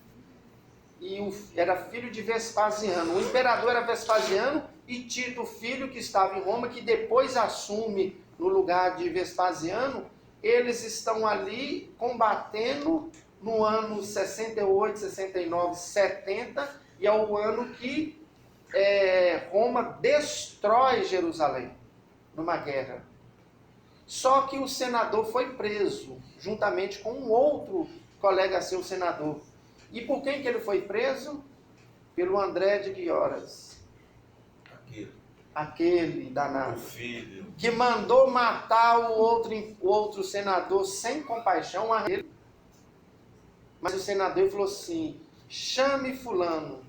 E era filho de Vespasiano. O imperador era Vespasiano e Tito, filho que estava em Roma, que depois assume no lugar de Vespasiano, eles estão ali combatendo no ano 68, 69, 70, e é o ano que Roma destrói Jerusalém, numa guerra. Só que o senador foi preso, juntamente com um outro colega seu senador. E por quem que ele foi preso? Pelo André de Guioras. Aquele danado. O filho. Que mandou matar o outro senador sem compaixão a ele. Mas o senador falou assim, chame fulano.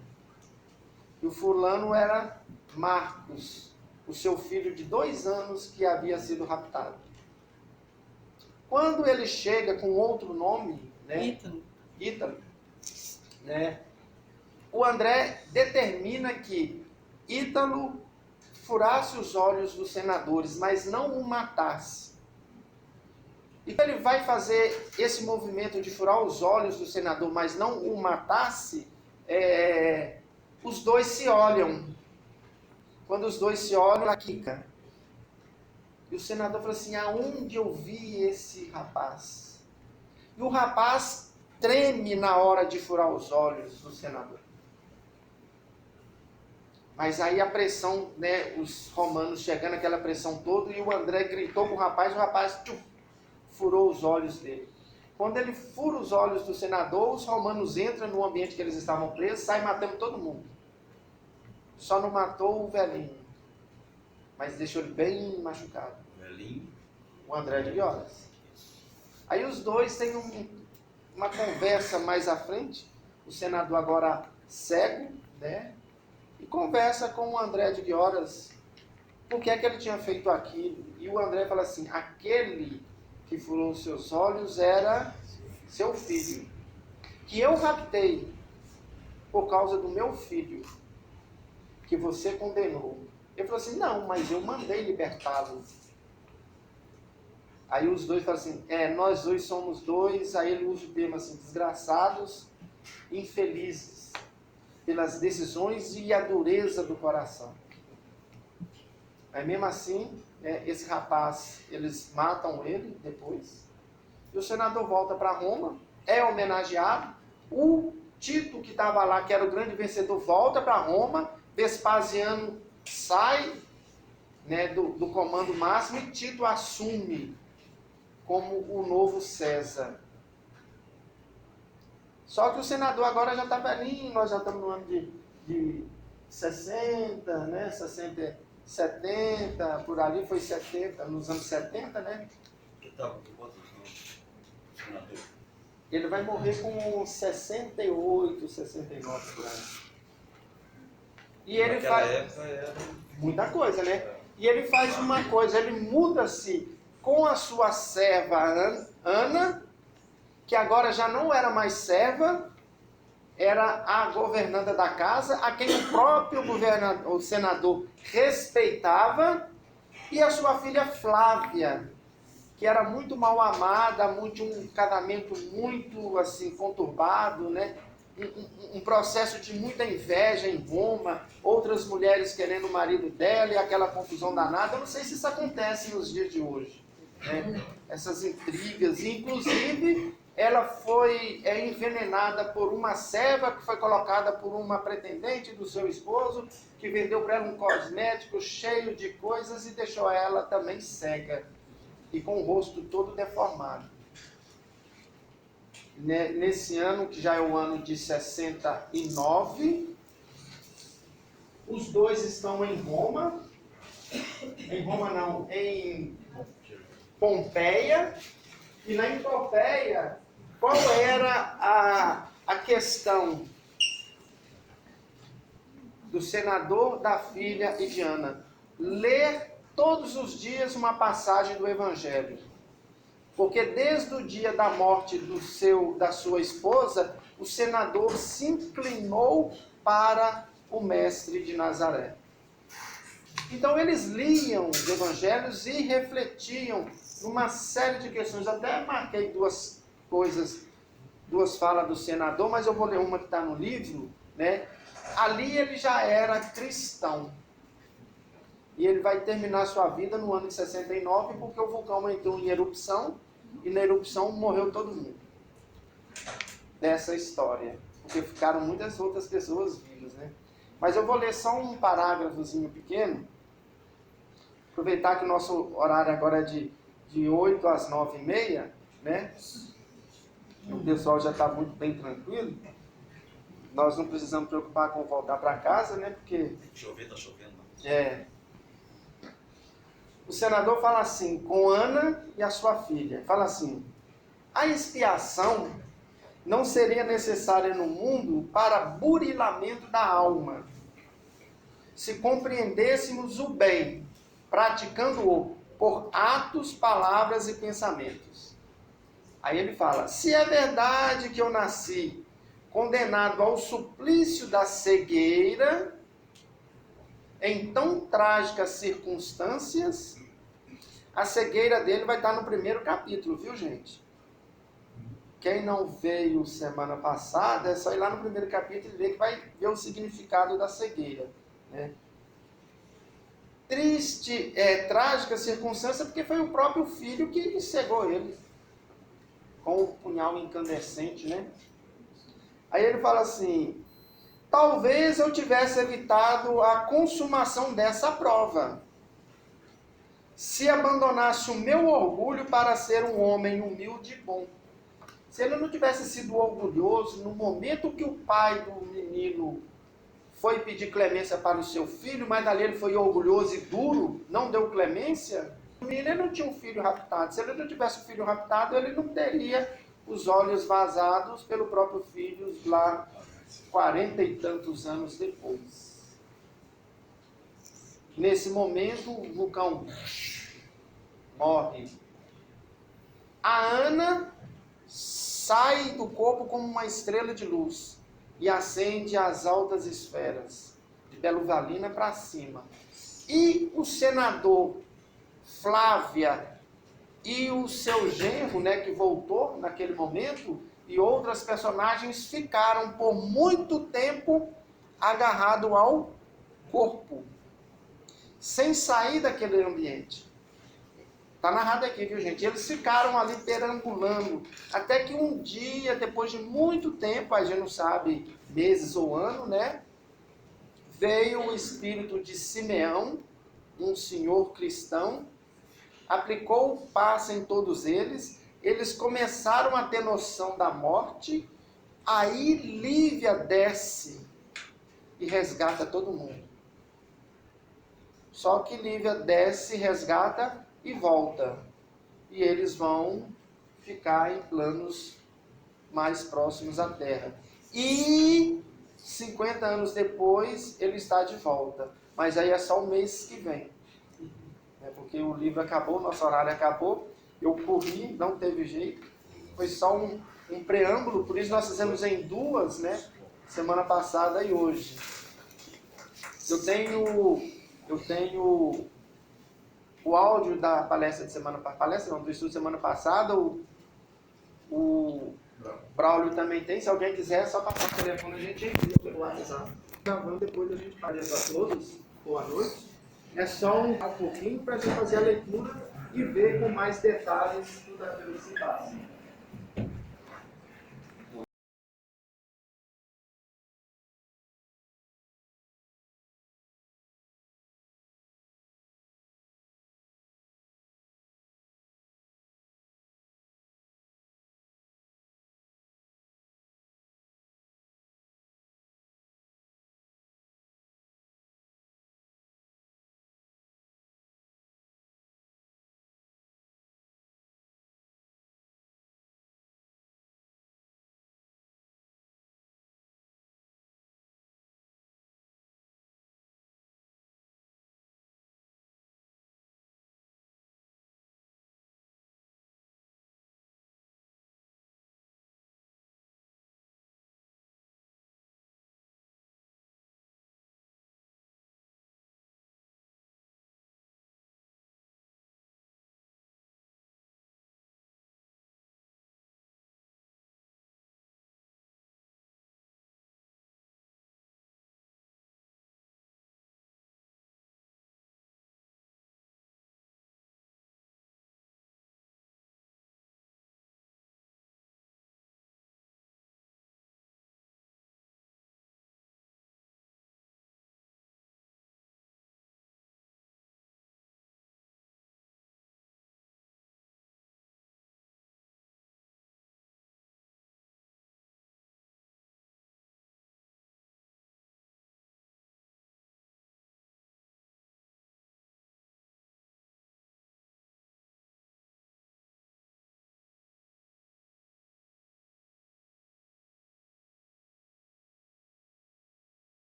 E o fulano era Marcos, o seu filho de 2 anos que havia sido raptado. Quando ele chega com outro nome, né? Ítalo, né? O André determina que Ítalo furasse os olhos dos senadores, mas não o matasse. E quando ele vai fazer esse movimento de furar os olhos do senador, mas não o matasse, os dois se olham. Quando os dois se olham, ela quica. E o senador falou assim, aonde eu vi esse rapaz? E o rapaz treme na hora de furar os olhos do senador. Mas aí a pressão, né, os romanos chegando, aquela pressão toda, e o André gritou com o rapaz furou os olhos dele. Quando ele fura os olhos do senador, os romanos entram no ambiente que eles estavam presos, saem matando todo mundo. Só não matou o velhinho, mas deixou ele bem machucado. Velhinho? O André de Guioras. Aí os dois têm uma conversa mais à frente, o senador agora cego, né? E conversa com o André de Guioras, por que é que ele tinha feito aquilo. E o André fala assim, aquele que furou os seus olhos era seu filho, que eu raptei por causa do meu filho, que você condenou. Ele falou assim, não, mas eu mandei libertá-lo. Aí os dois falam assim, nós dois somos dois, aí ele usa o termo assim, desgraçados, infelizes, pelas decisões e a dureza do coração. Aí mesmo assim, esse rapaz, eles matam ele depois, e o senador volta para Roma, é homenageado, o Tito que estava lá, que era o grande vencedor, volta para Roma, Vespasiano sai, né, do comando máximo e Tito assume como o novo César. Só que o senador agora já está velhinho, nós já estamos no ano de 60, né, 60, 70, por ali foi 70, nos anos 70, né? Ele estava com quantos anos, senador? Ele vai morrer com 68, 69 por aí. E ele Naquela faz época era muita coisa, né? E ele faz uma coisa, ele muda-se com a sua serva Ana, que agora já não era mais serva, era a governanta da casa, a quem o próprio o senador respeitava, e a sua filha Flávia, que era muito mal amada, um casamento muito assim conturbado, né? Um processo de muita inveja em Roma, outras mulheres querendo o marido dela e aquela confusão danada. Eu não sei se isso acontece nos dias de hoje, né? Essas intrigas, inclusive ela foi envenenada por uma serva que foi colocada por uma pretendente do seu esposo, que vendeu para ela um cosmético cheio de coisas e deixou ela também cega e com o rosto todo deformado. Nesse ano, que já é o ano de 69, os dois estão em Roma não, em Pompeia, e lá em Pompeia, qual era a questão do senador, da filha e de Ana? Ler todos os dias uma passagem do Evangelho. Porque desde o dia da morte da sua esposa, o senador se inclinou para o mestre de Nazaré. Então eles liam os evangelhos e refletiam numa série de questões. Eu até marquei duas falas do senador, mas eu vou ler uma que está no livro, né? Ali ele já era cristão. E ele vai terminar sua vida no ano de 69, porque o vulcão entrou em erupção e na erupção morreu todo mundo dessa história, porque ficaram muitas outras pessoas vivas, né? Mas eu vou ler só um parágrafozinho pequeno, aproveitar que o nosso horário agora é de 8 às 9h30, né? O pessoal já está muito bem tranquilo. Nós não precisamos preocupar com voltar para casa, né? Porque... Chover, tá chovendo. O senador fala assim, com Ana e a sua filha. Fala assim, a expiação não seria necessária no mundo para burilamento da alma, se compreendêssemos o bem, praticando-o por atos, palavras e pensamentos. Aí ele fala, se é verdade que eu nasci condenado ao suplício da cegueira, em tão trágicas circunstâncias, a cegueira dele vai estar no primeiro capítulo, viu, gente? Quem não veio semana passada, é só ir lá no primeiro capítulo e ver que vai ver o significado da cegueira, né? Trágica circunstância, porque foi o próprio filho que cegou ele com o punhal incandescente, né? Aí ele fala assim, talvez eu tivesse evitado a consumação dessa prova, se abandonasse o meu orgulho para ser um homem humilde e bom. Se ele não tivesse sido orgulhoso, no momento que o pai do menino foi pedir clemência para o seu filho, mas dali ele foi orgulhoso e duro, não deu clemência, o menino ele não tinha um filho raptado. Se ele não tivesse um filho raptado, ele não teria os olhos vazados pelo próprio filho lá 40 e tantos anos depois. Nesse momento, o vulcão morre. A Ana sai do corpo como uma estrela de luz e ascende às altas esferas, de Beluvalina para cima. E o senador Flávia e o seu genro, né, que voltou naquele momento, e outras personagens ficaram por muito tempo agarrados ao corpo, sem sair daquele ambiente. Está narrado aqui, viu, gente? Eles ficaram ali perambulando, até que um dia, depois de muito tempo, a gente não sabe, meses ou ano, né? Veio o espírito de Simeão, um senhor cristão, aplicou o passe em todos eles, eles começaram a ter noção da morte, aí Lívia desce e resgata todo mundo. Só que Lívia desce, resgata e volta. E eles vão ficar em planos mais próximos à Terra. E 50 anos depois, ele está de volta. Mas aí é só o mês que vem. Porque o livro acabou, nosso horário acabou. Eu corri, não teve jeito. Foi só um preâmbulo, por isso nós fizemos em duas, né? Semana passada e hoje. Eu tenho o áudio da palestra de semana passada, palestra não, do estudo de semana passada, o Braulio também tem, se alguém quiser, é só passar o telefone, a gente envia pelo WhatsApp. Gravando, depois a gente faz para todos, boa noite. É só um pouquinho para a gente fazer a leitura e ver com mais detalhes tudo aquilo que se passa.